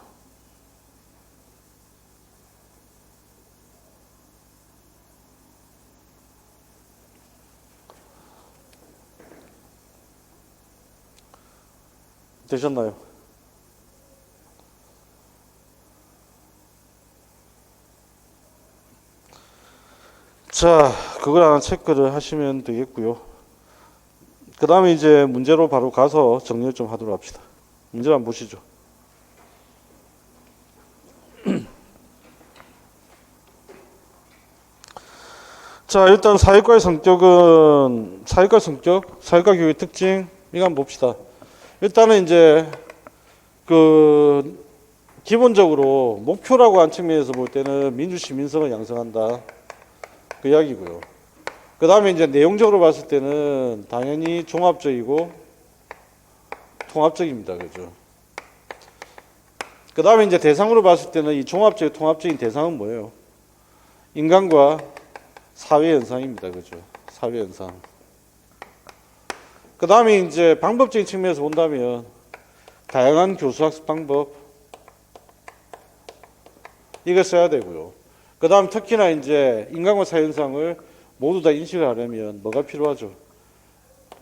되셨나요? 자, 그걸 하나 체크를 하시면 되겠고요. 그 다음에 이제 문제로 바로 가서 정리를 좀 하도록 합시다. 문제를 한번 보시죠. 자, 일단 사회과의 성격은, 사회과 성격, 사회과 교육의 특징, 이거 한번 봅시다. 일단은 이제, 기본적으로 목표라고 한 측면에서 볼 때는 민주시민성을 양성한다. 그 이야기고요. 그 다음에 이제 내용적으로 봤을 때는 당연히 종합적이고 통합적입니다. 그죠? 그 다음에 이제 대상으로 봤을 때는 이 종합적, 통합적인 대상은 뭐예요? 인간과 사회 현상입니다. 그죠? 사회 현상. 그 다음에 이제 방법적인 측면에서 본다면 다양한 교수학습 방법 이거 써야 되고요. 그 다음 특히나 이제 인간과 사회 현상을 모두 다 인식을 하려면 뭐가 필요하죠?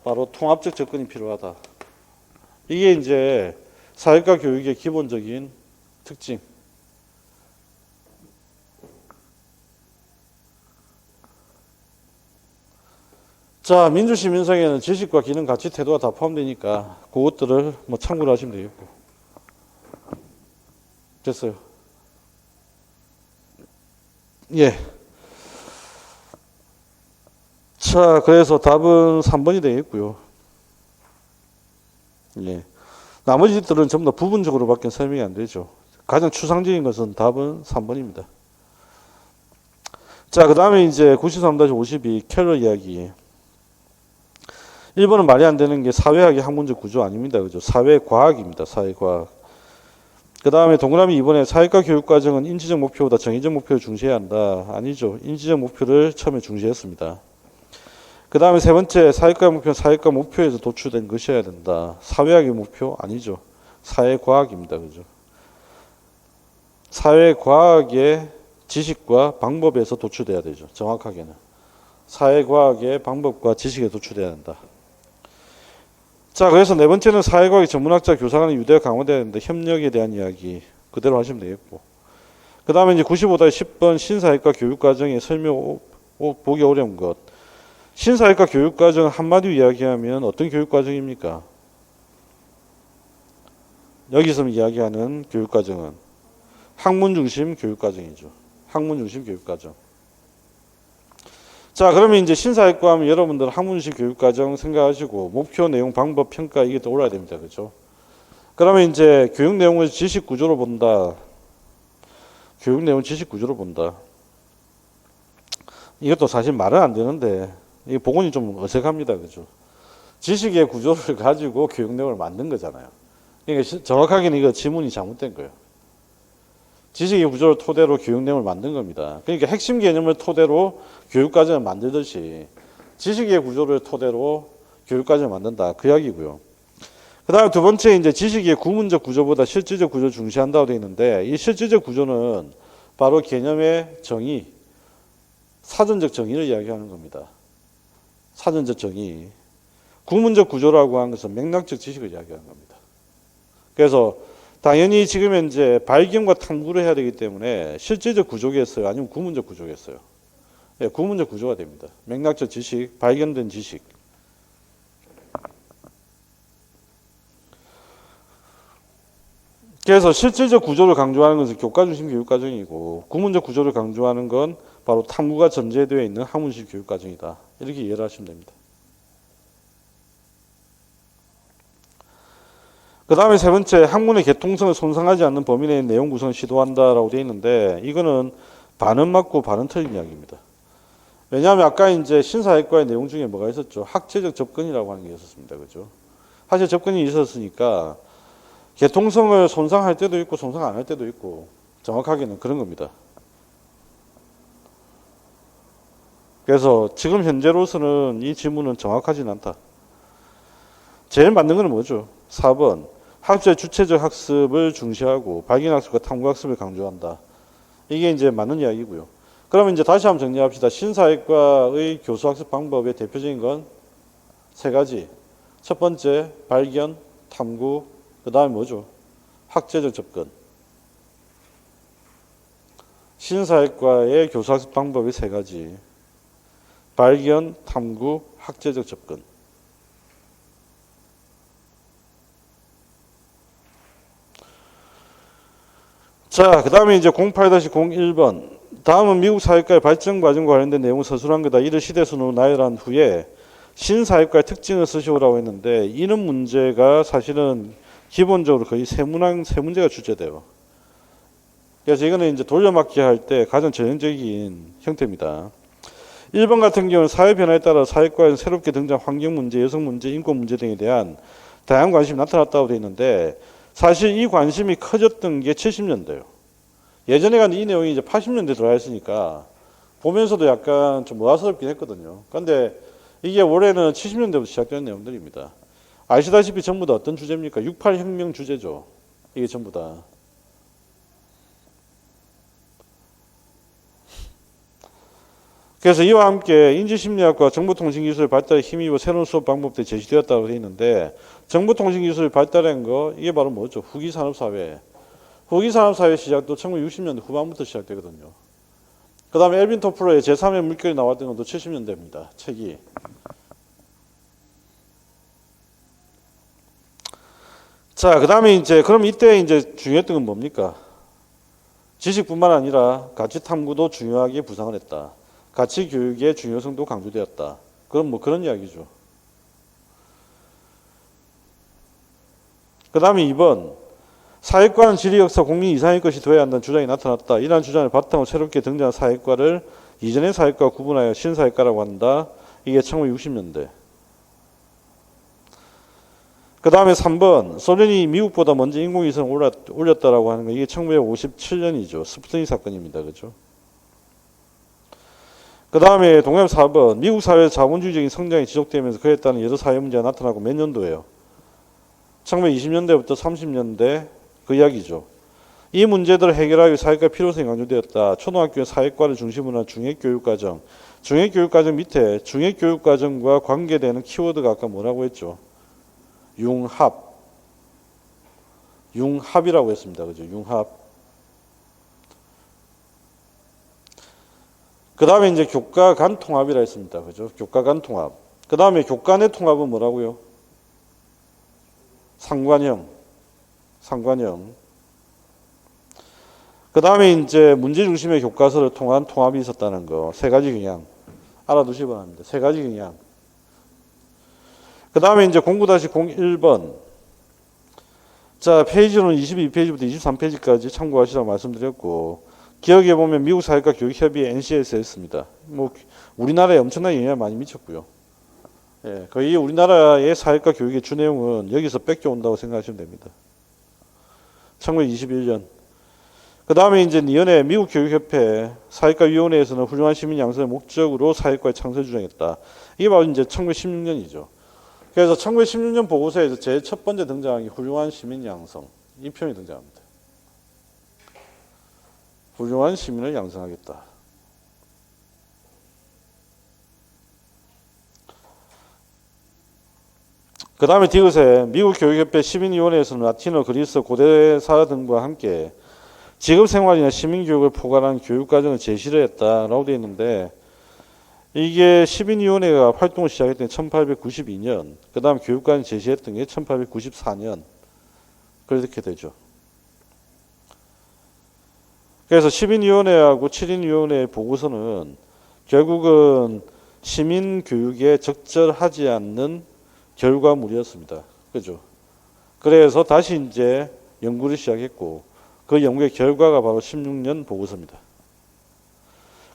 바로 통합적 접근이 필요하다. 이게 이제 사회과 교육의 기본적인 특징. 자, 민주시민성에는 지식과 기능, 가치, 태도가 다 포함되니까 그것들을 뭐 참고를 하시면 되겠고. 됐어요. 예. 자, 그래서 답은 3번이 되겠고요. 예. 나머지들은 전부 다 부분적으로밖에 설명이 안 되죠. 가장 추상적인 것은 답은 3번입니다. 자, 그 다음에 이제 93-52 캐럴 이야기. 1번은 말이 안 되는 게 사회학의 학문적 구조 아닙니다. 그죠? 사회과학입니다. 사회과학. 그 다음에 동그라미 2번에 사회과 교육과정은 인지적 목표보다 정의적 목표를 중시해야 한다. 아니죠. 인지적 목표를 처음에 중시했습니다. 그 다음에 세 번째 사회과 목표는 사회과 목표에서 도출된 것이어야 된다. 사회학의 목표 아니죠. 사회과학입니다. 그죠? 사회과학의 지식과 방법에서 도출돼야 되죠. 정확하게는. 사회과학의 방법과 지식에 도출돼야 한다. 자, 그래서 네 번째는 사회과학의 전문학자 교사 간의 유대가 강화돼야 된다. 협력에 대한 이야기 그대로 하시면 되겠고. 그 다음에 이제 95-10번 신사회과 교육과정의 설명 보기 어려운 것. 신사회과 교육과정을 한마디로 이야기하면 어떤 교육과정입니까? 여기서 이야기하는 교육과정은 학문중심 교육과정이죠. 학문중심 교육과정. 자, 그러면 이제 신사회과 하면 여러분들 학문중심 교육과정 생각하시고 목표, 내용, 방법, 평가 이게 떠올라야 됩니다. 그렇죠? 그러면 이제 교육 내용을 지식 구조로 본다. 교육 내용 지식 구조로 본다. 이것도 사실 말은 안 되는데 이 복원이 좀 어색합니다. 그죠? 지식의 구조를 가지고 교육 내용을 만든 거잖아요. 그러니까 정확하게는 이거 지문이 잘못된 거예요. 지식의 구조를 토대로 교육 내용을 만든 겁니다. 그러니까 핵심 개념을 토대로 교육과정을 만들듯이 지식의 구조를 토대로 교육과정을 만든다. 그 이야기고요. 그 다음에 두 번째, 이제 지식의 구문적 구조보다 실질적 구조를 중시한다고 되어 있는데, 이 실질적 구조는 바로 개념의 정의, 사전적 정의를 이야기하는 겁니다. 사전적 정의. 구문적 구조라고 하는 것은 맥락적 지식을 이야기하는 겁니다. 그래서 당연히 지금 현재 발견과 탐구를 해야 되기 때문에 실질적 구조겠어요? 아니면 구문적 구조겠어요? 네, 구문적 구조가 됩니다. 맥락적 지식, 발견된 지식. 그래서 실질적 구조를 강조하는 것은 교과 중심 교육과정이고, 구문적 구조를 강조하는 건 바로 탐구가 전제되어 있는 학문식 교육과정이다. 이렇게 이해를 하시면 됩니다. 그 다음에 세 번째, 학문의 개통성을 손상하지 않는 범위 내의 내용 구성을 시도한다라고 되어 있는데, 이거는 반은 맞고 반은 틀린 이야기입니다. 왜냐하면 아까 이제 신사학과의 내용 중에 뭐가 있었죠? 학제적 접근이라고 하는 게 있었습니다. 그죠? 학제적 접근이 있었으니까 개통성을 손상할 때도 있고 손상 안 할 때도 있고, 정확하게는 그런 겁니다. 그래서 지금 현재로서는 이 지문은 정확하진 않다. 제일 맞는 건 뭐죠? 4번. 학술의 주체적 학습을 중시하고 발견학습과 탐구학습을 강조한다. 이게 이제 맞는 이야기고요. 그러면 이제 다시 한번 정리합시다. 신사학과의 교수학습 방법의 대표적인 건 세 가지. 첫 번째, 발견, 탐구, 그 다음에 뭐죠? 학제적 접근. 신사학과의 교수학습 방법의 세 가지. 발견, 탐구, 학제적 접근. 자, 그 다음에 이제 08-01번. 다음은 미국 사회과의 발전 과정과 관련된 내용을 서술한 거다. 이를 시대순으로 나열한 후에 신사회과의 특징을 쓰시오라고 했는데, 이런 문제가 사실은 기본적으로 거의 세 문제가 출제돼요. 그래서 이거는 이제 돌려막기 할 때 가장 전형적인 형태입니다. 1번 같은 경우는 사회 변화에 따라 사회과에서 새롭게 등장 환경 문제, 여성 문제, 인권 문제 등에 대한 다양한 관심이 나타났다고 되어 있는데, 사실 이 관심이 커졌던 게 70년대예요. 예전에 이 내용이 이제 80년대 들어와 있으니까 보면서도 약간 좀 의아스럽긴 했거든요. 그런데 이게 올해는 70년대부터 시작되는 내용들입니다. 아시다시피 전부 다 어떤 주제입니까? 68 혁명 주제죠. 이게 전부 다. 그래서 이와 함께 인지심리학과 정보통신기술 발달에 힘입어 새로운 수업 방법들이 제시되었다고 되어 있는데, 정보통신기술 발달한 거 이게 바로 뭐죠? 후기산업사회. 후기산업사회 시작도 1960년대 후반부터 시작되거든요. 그 다음에 엘빈 토플러의 제3의 물결이 나왔던 것도 70년대입니다. 책이. 자, 그 다음에 이제 그럼 이때 이제 중요했던 건 뭡니까? 지식뿐만 아니라 가치 탐구도 중요하게 부상을 했다. 가치 교육의 중요성도 강조되었다. 그럼 뭐 그런 이야기죠. 그 다음에 2번. 사회과는 지리, 역사, 공리 이상의 것이 되어야 한다는 주장이 나타났다. 이러한 주장을 바탕으로 새롭게 등장한 사회과를 이전의 사회과 구분하여 신사회과라고 한다. 이게 1960년대. 그 다음에 3번. 소련이 미국보다 먼저 인공위성을 올렸다라고 하는 거, 이게 1957년이죠. 스푸트닉 사건입니다. 그죠? 그 다음에 동엽 4번. 미국 사회의 자본주의적인 성장이 지속되면서 그에 따른 여러 사회 문제가 나타나고 몇 년도예요? 1920년대부터 30년대 그 이야기죠. 이 문제들을 해결하기 위해 사회과 필요성이 강조되었다. 초등학교 사회과를 중심으로 한 중액교육과정. 중액교육과정 밑에 중액교육과정과 관계되는 키워드가 아까 뭐라고 했죠? 융합. 융합이라고 했습니다. 그죠? 융합. 그 다음에 이제 교과 간 통합이라 했습니다. 그죠? 교과 간 통합. 그 다음에 교과 내 통합은 뭐라고요? 상관형. 그 다음에 이제 문제 중심의 교과서를 통한 통합이 있었다는 거. 세 가지 경향. 알아두시기 바랍니다. 세 가지 경향. 그 다음에 이제 09-01번. 자, 페이지는 22페이지부터 23페이지까지 참고하시라고 말씀드렸고, 기억해 보면 미국 사회과 교육협의회 NCSS입니다. 뭐 우리나라에 엄청나게 영향을 많이 미쳤고요. 예, 거의 우리나라의 사회과 교육의 주 내용은 여기서 뺏겨온다고 생각하시면 됩니다. 1921년. 그 다음에 이제 이번에 미국 교육협회 사회과위원회에서는 훌륭한 시민 양성을 목적으로 사회과의 창설을 주장했다. 이게 바로 이제 1916년이죠. 그래서 1916년 보고서에서 제일 첫 번째 등장한 게 훌륭한 시민 양성. 이 표현이 등장합니다. 훌륭한 시민을 양성하겠다. 그 다음에 디귿에 미국 교육협회 시민위원회에서는 라틴어, 그리스, 고대사 등과 함께 직업생활이나 시민교육을 포괄한 교육과정을 제시를 했다라고 되어 있는데 이게 시민위원회가 활동을 시작했던 게 1892년, 그 다음 교육과정 제시했던 게 1894년 그렇게 되죠. 그래서 시민위원회하고 7인위원회의 보고서는 결국은 시민교육에 적절하지 않는 결과물이었습니다. 그죠? 그래서 다시 이제 연구를 시작했고 그 연구의 결과가 바로 16년 보고서입니다.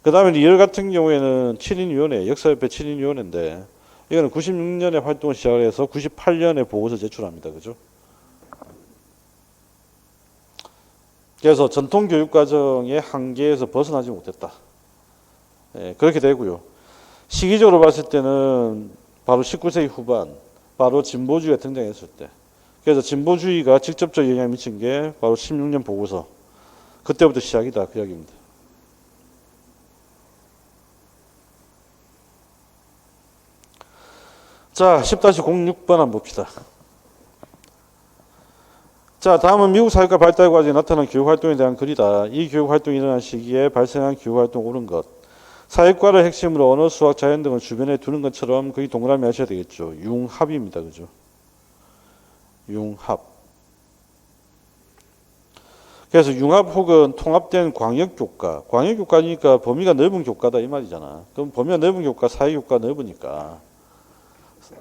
그 다음에 리얼 같은 경우에는 7인위원회, 역사협회 7인위원회인데 이거는 96년에 활동을 시작을 해서 98년에 보고서 제출합니다. 그죠? 그래서 전통 교육 과정의 한계에서 벗어나지 못했다. 예, 그렇게 되고요. 시기적으로 봤을 때는 바로 19세기 후반, 바로 진보주의가 등장했을 때. 그래서 진보주의가 직접적 영향을 미친 게 바로 16년 보고서. 그때부터 시작이다. 그 이야기입니다. 자, 10-06번 한번 봅시다. 자, 다음은 미국 사회과 발달 과정에 나타난 교육활동에 대한 글이다. 이 교육활동이 일어난 시기에 발생한 교육활동 옳은 것. 사회과를 핵심으로 언어, 수학, 자연 등을 주변에 두는 것처럼 거기 동그라미 하셔야 되겠죠. 융합입니다. 그죠? 융합. 그래서 융합 혹은 통합된 광역교과. 광역교과니까 범위가 넓은 교과다 이 말이잖아. 그럼 범위가 넓은 교과, 사회교과 넓으니까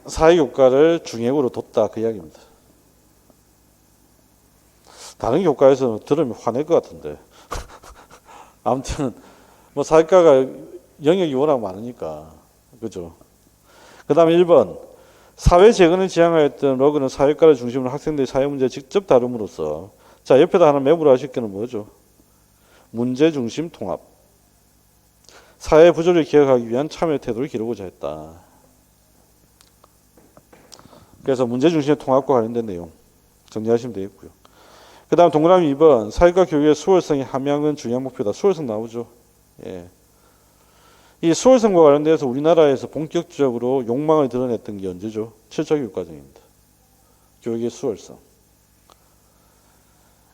사회교과를 중역으로 뒀다 그 이야기입니다. 다른 교과에서는 들으면 화낼 것 같은데. 아무튼 뭐 사회과가 영역이 워낙 많으니까. 그죠? 그 다음에 1번. 사회 재건을 지향하였던 러그는 사회과를 중심으로 학생들의 사회 문제를 직접 다룸으로써 자, 옆에다 하나 메모를 하실 거는 뭐죠? 문제 중심 통합. 사회 부조리를 기억하기 위한 참여 태도를 기르고자 했다. 그래서 문제 중심의 통합과 관련된 내용 정리하시면 되겠고요. 그 다음 동그라미 2번. 사회과 교육의 수월성의 함양은 중요한 목표다. 수월성 나오죠. 예. 이 수월성과 관련돼서 우리나라에서 본격적으로 욕망을 드러냈던 게 언제죠? 7차 교육과정입니다. 교육의 수월성.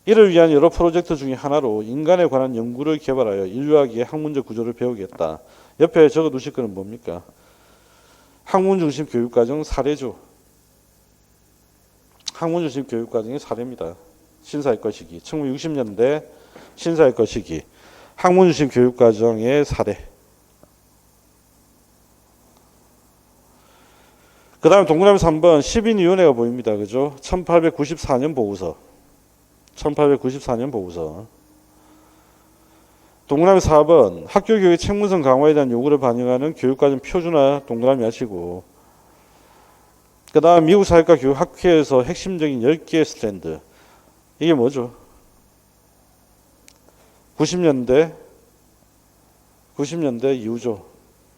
이를 위한 여러 프로젝트 중에 하나로 인간에 관한 연구를 개발하여 인류학의 학문적 구조를 배우겠다. 옆에 적어 두실 거는 뭡니까? 학문 중심 교육과정 사례죠. 학문 중심 교육과정의 사례입니다. 신사회과 시기. 1960년대 신사회과 시기. 학문 중심 교육과정의 사례. 그 다음에 동그라미 3번 10인위원회가 보입니다. 그죠? 1894년 보고서. 1894년 보고서. 동그라미 4번 학교 교육의 책무성 강화에 대한 요구를 반영하는 교육과정 표준화 동그라미 하시고 그 다음 미국 사회과 교육학회에서 핵심적인 10개의 스탠드. 이게 뭐죠? 90년대 이후죠.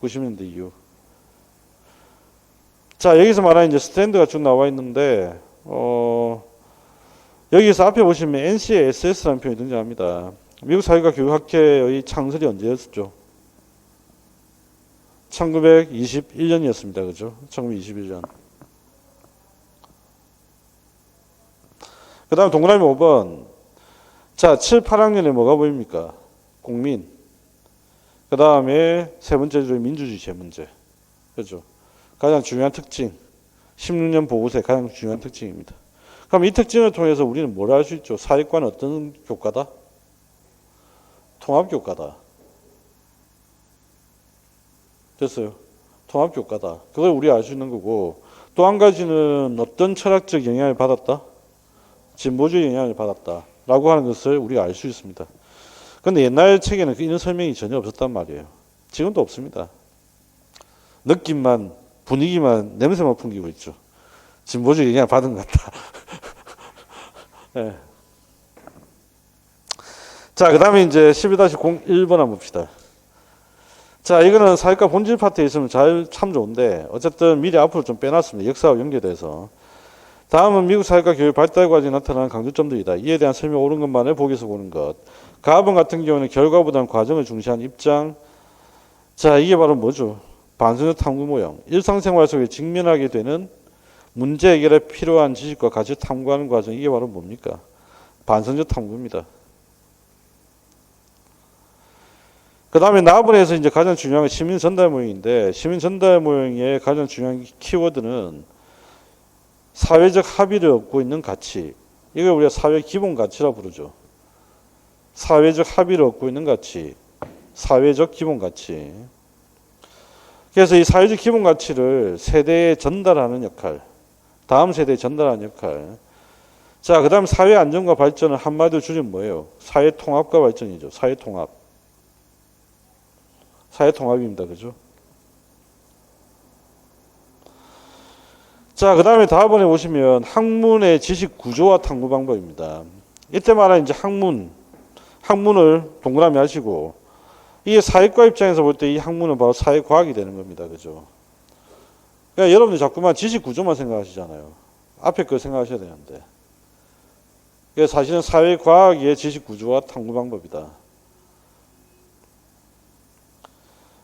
90년대 이후. 자, 여기서 말하는 이제 스탠드가 쭉 나와 있는데, 여기서 앞에 보시면 NCSS라는 표현이 등장합니다. 미국 사회과 교육학회의 창설이 언제였었죠? 1921년이었습니다. 그죠? 1921년. 그 다음 동그라미 5번. 자, 7, 8학년에 뭐가 보입니까? 공민. 그 다음에 세 번째 주제 민주주의 제문제. 그죠? 가장 중요한 특징. 16년 보고서의 가장 중요한 특징입니다. 그럼 이 특징을 통해서 우리는 뭘 알 수 있죠? 사회과는 어떤 교과다? 통합교과다. 됐어요. 통합교과다. 그걸 우리가 알 수 있는 거고 또 한 가지는 어떤 철학적 영향을 받았다? 진보주의 영향을 받았다. 라고 하는 것을 우리가 알 수 있습니다. 근데 옛날 책에는 이런 설명이 전혀 없었단 말이에요. 지금도 없습니다. 느낌만, 분위기만, 냄새만 풍기고 있죠. 진보주의 영향 받은 것 같다. 네. 자, 그 다음에 이제 12-01번 한번 봅시다. 자, 이거는 사회과 본질 파트에 있으면 참 좋은데, 어쨌든 미리 앞으로 좀 빼놨습니다. 역사와 연계돼서. 다음은 미국 사회과 교육 발달 과정에 나타나는 강조점들이다. 이에 대한 설명 옳은 것만을 보기에서 보는 것. 가번 같은 경우는 결과보다는 과정을 중시한 입장. 자, 이게 바로 뭐죠? 반선적 탐구 모형. 일상생활 속에 직면하게 되는 문제 해결에 필요한 지식과 가치를 탐구하는 과정. 이게 바로 뭡니까? 반선적 탐구입니다. 그 다음에 나번에서 이제 가장 중요한 건 시민 전달 모형인데, 시민 전달 모형의 가장 중요한 키워드는 사회적 합의를 얻고 있는 가치. 이걸 우리가 사회 기본 가치라고 부르죠. 사회적 합의를 얻고 있는 가치. 사회적 기본 가치. 그래서 이 사회적 기본 가치를 세대에 전달하는 역할. 다음 세대에 전달하는 역할. 자, 그 다음 사회 안정과 발전은 한마디로 줄이면 뭐예요? 사회 통합과 발전이죠. 사회 통합. 사회 통합입니다. 그죠? 자, 그 다음에 다음번에 보시면 학문의 지식 구조와 탐구 방법입니다. 이때 말하는 이제 학문을 동그라미 하시고, 이게 사회과 입장에서 볼 때 이 학문은 바로 사회과학이 되는 겁니다. 그죠? 그러니까 여러분들 자꾸만 지식 구조만 생각하시잖아요. 앞에 거 생각하셔야 되는데. 그래서 사실은 사회과학의 지식 구조와 탐구 방법이다.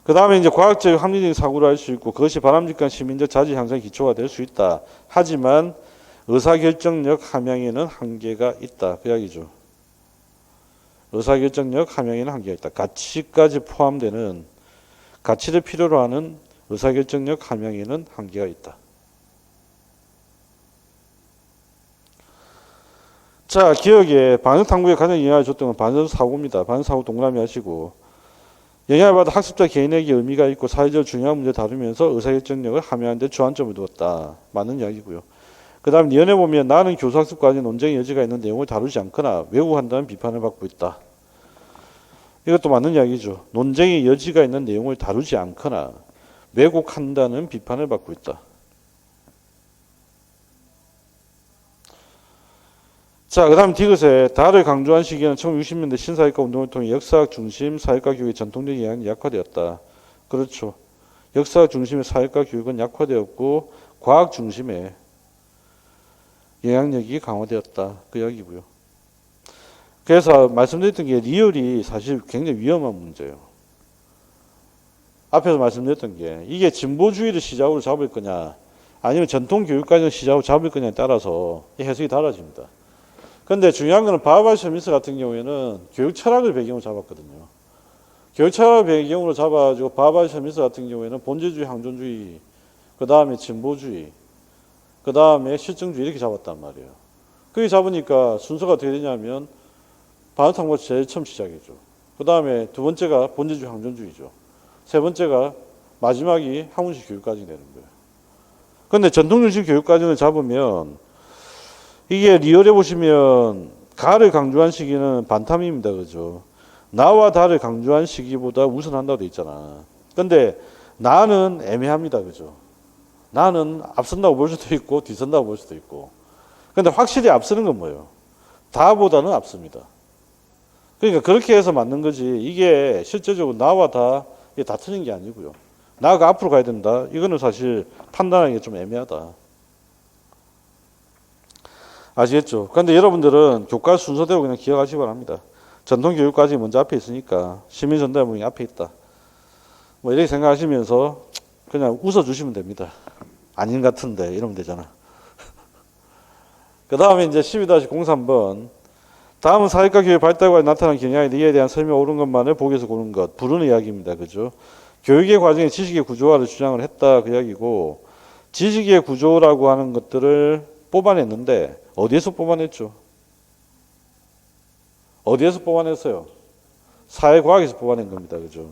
그 다음에 이제 과학적 합리적인 사고를 할 수 있고 그것이 바람직한 시민적 자治향상의 기초가 될 수 있다. 하지만 의사결정력 함양에는 한계가 있다. 그 이야기죠. 의사결정력 함양에는 한계가 있다. 가치까지 포함되는 가치를 필요로 하는 의사결정력 함양에는 한계가 있다. 자, 기억에 반응탐구에 가장 영향을 줬던 건 반응사고입니다. 반응사고 동그라미 하시고, 영향을 받은 학습자 개인에게 의미가 있고 사회적 중요한 문제를 다루면서 의사결정력을 함양하는 데 주안점을 두었다. 맞는 이야기고요. 그 다음 니은에 보면 나는 교수학습 과정에 논쟁의 여지가 있는 내용을 다루지 않거나 왜곡한다는 비판을 받고 있다. 이것도 맞는 이야기죠. 논쟁의 여지가 있는 내용을 다루지 않거나 왜곡한다는 비판을 받고 있다. 자, 그 다음 디귿에 다를 강조한 시기에는 1960년대 신사회과 운동을 통해 역사학 중심 사회과 교육의 전통적인 영향이 약화되었다. 그렇죠. 역사학 중심의 사회과 교육은 약화되었고 과학 중심의 영향력이 강화되었다. 그 이야기고요. 그래서 말씀드렸던 게 리얼이 사실 굉장히 위험한 문제예요. 앞에서 말씀드렸던 게 이게 진보주의를 시작으로 잡을 거냐 아니면 전통 교육과정을 시작으로 잡을 거냐에 따라서 해석이 달라집니다. 그런데 중요한 거는 바하바이 셔미스 같은 경우에는 교육 철학을 배경으로 잡았거든요. 교육 철학을 배경으로 잡아가지고 바하바이 셔미스 같은 경우에는 본질주의, 항존주의, 그 다음에 진보주의, 그 다음에 실증주의 이렇게 잡았단 말이에요. 그렇게 잡으니까 순서가 어떻게 되냐면 반응탐구가 제일 처음 시작이죠. 그 다음에 두 번째가 본질주의, 항존주의죠. 세 번째가 마지막이 학문식 교육과정이 되는 거예요. 그런데 전통중심 교육과정을 잡으면 이게 리얼에 보시면 가를 강조한 시기는 반탐입니다. 그죠? 나와 다를 강조한 시기보다 우선한다고 돼 있잖아. 근데 나는 애매합니다. 그죠? 나는 앞선다고 볼 수도 있고 뒤선다고 볼 수도 있고. 근데 확실히 앞서는 건 뭐예요? 다보다는 앞섭니다. 그러니까 그렇게 해서 맞는 거지. 이게 실제적으로 나와 다 이게 다 틀린 게 아니고요. 나가 앞으로 가야 된다. 이거는 사실 판단하기가 좀 애매하다. 아시겠죠? 그런데 여러분들은 교과 순서대로 그냥 기억하시기 바랍니다. 전통교육과정이 먼저 앞에 있으니까 시민전달문이 앞에 있다. 뭐 이렇게 생각하시면서 그냥 웃어주시면 됩니다. 아닌 같은데 이러면 되잖아. 그 다음에 이제 12-03번 다음은 사회과 교육 발달과에 나타난 경향이 이에 대한 설명 옳은 것만을 보기에서 고른 것. 부르는 이야기입니다. 그죠? 교육의 과정에 지식의 구조화를 주장을 했다. 그 이야기고 지식의 구조라고 하는 것들을 뽑아냈는데 어디에서 뽑아냈죠? 어디에서 뽑아냈어요? 사회과학에서 뽑아낸 겁니다. 그죠?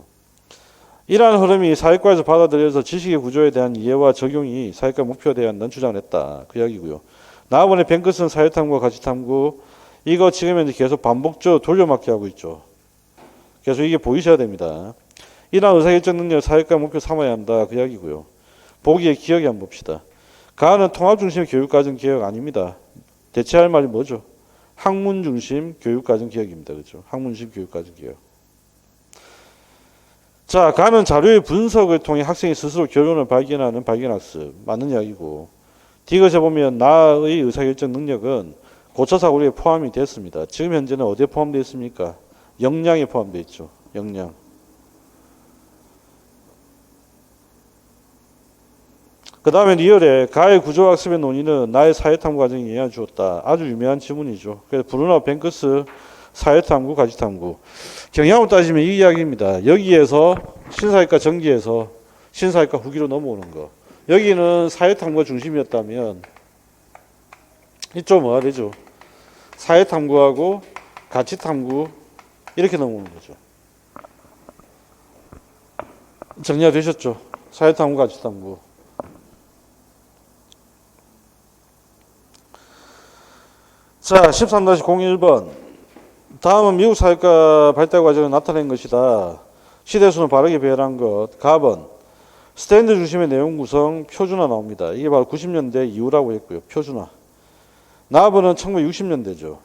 이러한 흐름이 사회과에서 받아들여서 지식의 구조에 대한 이해와 적용이 사회과 목표가 되어야 한다는 주장을 했다. 그 이야기고요. 나아번에 뱅크스는 사회탐구와 가치탐구 이거 지금 현재 계속 반복적으로 돌려막기 하고 있죠. 계속 이게 보이셔야 됩니다. 이러한 의사결정 능력을 사회과 목표 삼아야 한다. 그 이야기고요. 보기에 기억이 한번 봅시다. 가는 통합중심 교육과정 개혁 아닙니다. 대체할 말이 뭐죠? 학문중심 교육과정 개혁입니다. 그렇죠? 학문중심 교육과정 개혁. 자, 가는 자료의 분석을 통해 학생이 스스로 결론을 발견하는 발견학습. 맞는 이야기고. 뒤것에 보면 나의 의사결정 능력은 고차사고리에 포함이 됐습니다. 지금 현재는 어디에 포함되어 있습니까? 역량에 포함되어 있죠. 역량. 그 다음에 리얼에 가의 구조학습의 논의는 나의 사회탐구 과정에 영향을 주었다. 아주 유명한 지문이죠. 그래서 브루너 뱅크스 사회탐구 가치탐구. 경향으로 따지면 이 이야기입니다. 여기에서 신사회과 전기에서 신사회과 후기로 넘어오는 거. 여기는 사회탐구가 중심이었다면 이쪽 뭐가 되죠? 사회탐구하고 가치탐구 이렇게 넘어오는 거죠. 정리가 되셨죠? 사회탐구 가치탐구. 자, 13-01번. 다음은 미국 사회과 발달 과정을 나타낸 것이다. 시대순을 바르게 배열한 것. 가번. 스탠드 중심의 내용 구성 표준화 나옵니다. 이게 바로 90년대 이후라고 했고요. 표준화. 나번은 1960년대죠.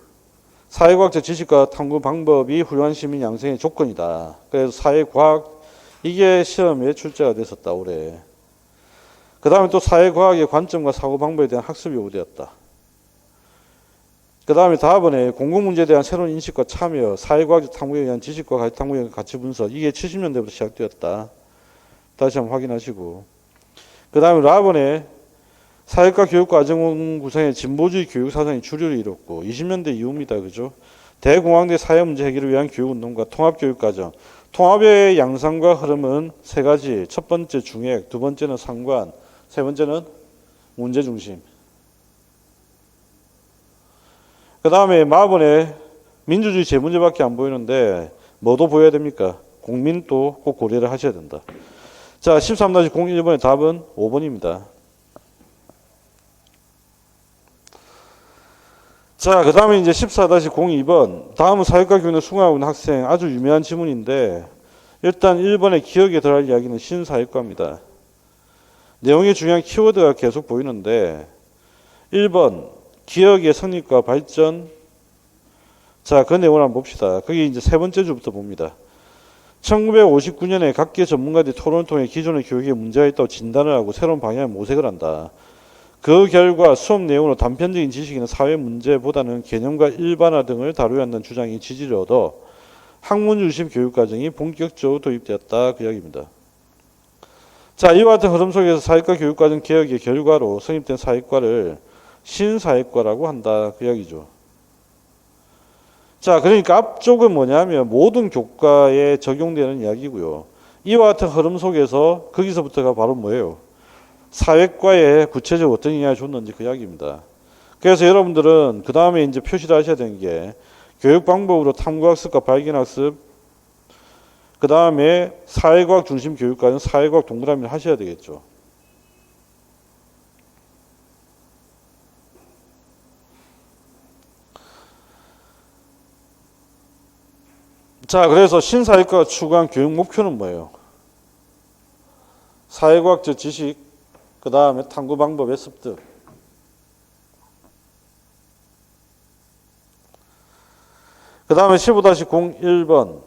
사회과학적 지식과 탐구 방법이 훌륭한 시민 양성의 조건이다. 그래서 사회과학 이게 시험에 출제가 됐었다. 올해. 그 다음에 또 사회과학의 관점과 사고 방법에 대한 학습이 요구되었다. 그 다음에 다음번에 공공문제에 대한 새로운 인식과 참여, 사회과학적 탐구에 의한 지식과 가치탐구의 가치 분석 이게 70년대부터 시작되었다. 다시 한번 확인하시고. 그 다음에 라번에 사회과 교육과정 구성의 진보주의 교육 사상이 주류를 이뤘고 20년대 이후입니다. 그죠? 대공황대 사회문제 해결을 위한 교육운동과 통합교육과정. 통합의 양상과 흐름은 세 가지. 첫 번째 중액, 두 번째는 상관, 세 번째는 문제중심. 그 다음에 마번에 민주주의 제문제밖에 안 보이는데 뭐도 보여야 됩니까? 국민도 꼭 고려를 하셔야 된다. 자, 13-01번의 답은 5번입니다. 자, 그 다음에 이제 14-02번. 다음은 사회과 교육을 수강하고 있는 학생 아주 유명한 지문인데 일단 1번에 기억에 들어갈 이야기는 신사회과입니다. 내용이 중요한 키워드가 계속 보이는데 1번 기억의 성립과 발전. 자, 그 내용을 한번 봅시다. 그게 이제 세 번째 주부터 봅니다. 1959년에 각계 전문가들이 토론을 통해 기존의 교육에 문제가 있다고 진단을 하고 새로운 방향을 모색을 한다. 그 결과 수업 내용으로 단편적인 지식이나 사회 문제보다는 개념과 일반화 등을 다루어야 한다는 주장이 지지를 얻어 학문 중심 교육과정이 본격적으로 도입되었다. 그 이야기입니다. 자, 이와 같은 흐름 속에서 사회과 교육과정 개혁의 결과로 성립된 사회과를 신사회과라고 한다. 그 이야기죠. 자, 그러니까 앞쪽은 뭐냐면 모든 교과에 적용되는 이야기고요. 이와 같은 흐름 속에서 거기서부터가 바로 뭐예요? 사회과에 구체적으로 어떤 영향을 줬는지 그 이야기입니다. 그래서 여러분들은 그 다음에 이제 표시를 하셔야 되는 게 교육 방법으로 탐구학습과 발견학습, 그 다음에 사회과학 중심 교육과는 사회과학 동그라미를 하셔야 되겠죠. 자, 그래서 신사회과가 추구한 교육 목표는 뭐예요? 사회과학적 지식, 그 다음에 탐구 방법의 습득. 그 다음에 15-01번.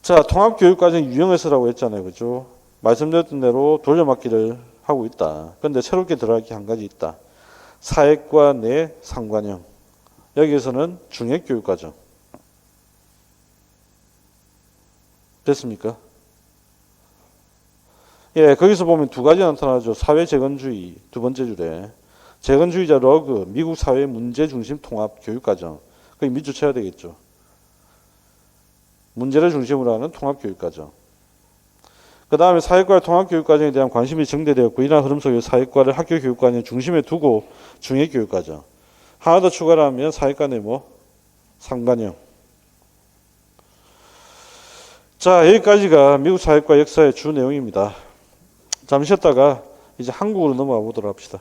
자, 통합교육과정 유형에서라고 했잖아요. 그죠? 말씀드렸던 대로 돌려막기를 하고 있다. 그런데 새롭게 들어갈 게 한 가지 있다. 사회과 내 상관형. 여기에서는 중액교육과정. 됐습니까? 예, 거기서 보면 두 가지 나타나죠. 사회재건주의 두 번째 줄에 재건주의자 러그 미국 사회 문제 중심 통합 교육과정. 그게 밑줄 쳐야 되겠죠. 문제를 중심으로 하는 통합 교육과정. 그 다음에 사회과 통합 교육과정에 대한 관심이 증대되었고 이러한 흐름 속에 사회과를 학교 교육과정 중심에 두고 중액 교육과정. 하나 더 추가를 하면 사회과 내 상관형. 자, 여기까지가 미국 사회과 역사의 주 내용입니다. 잠시 쉬었다가 이제 한국으로 넘어가 보도록 합시다.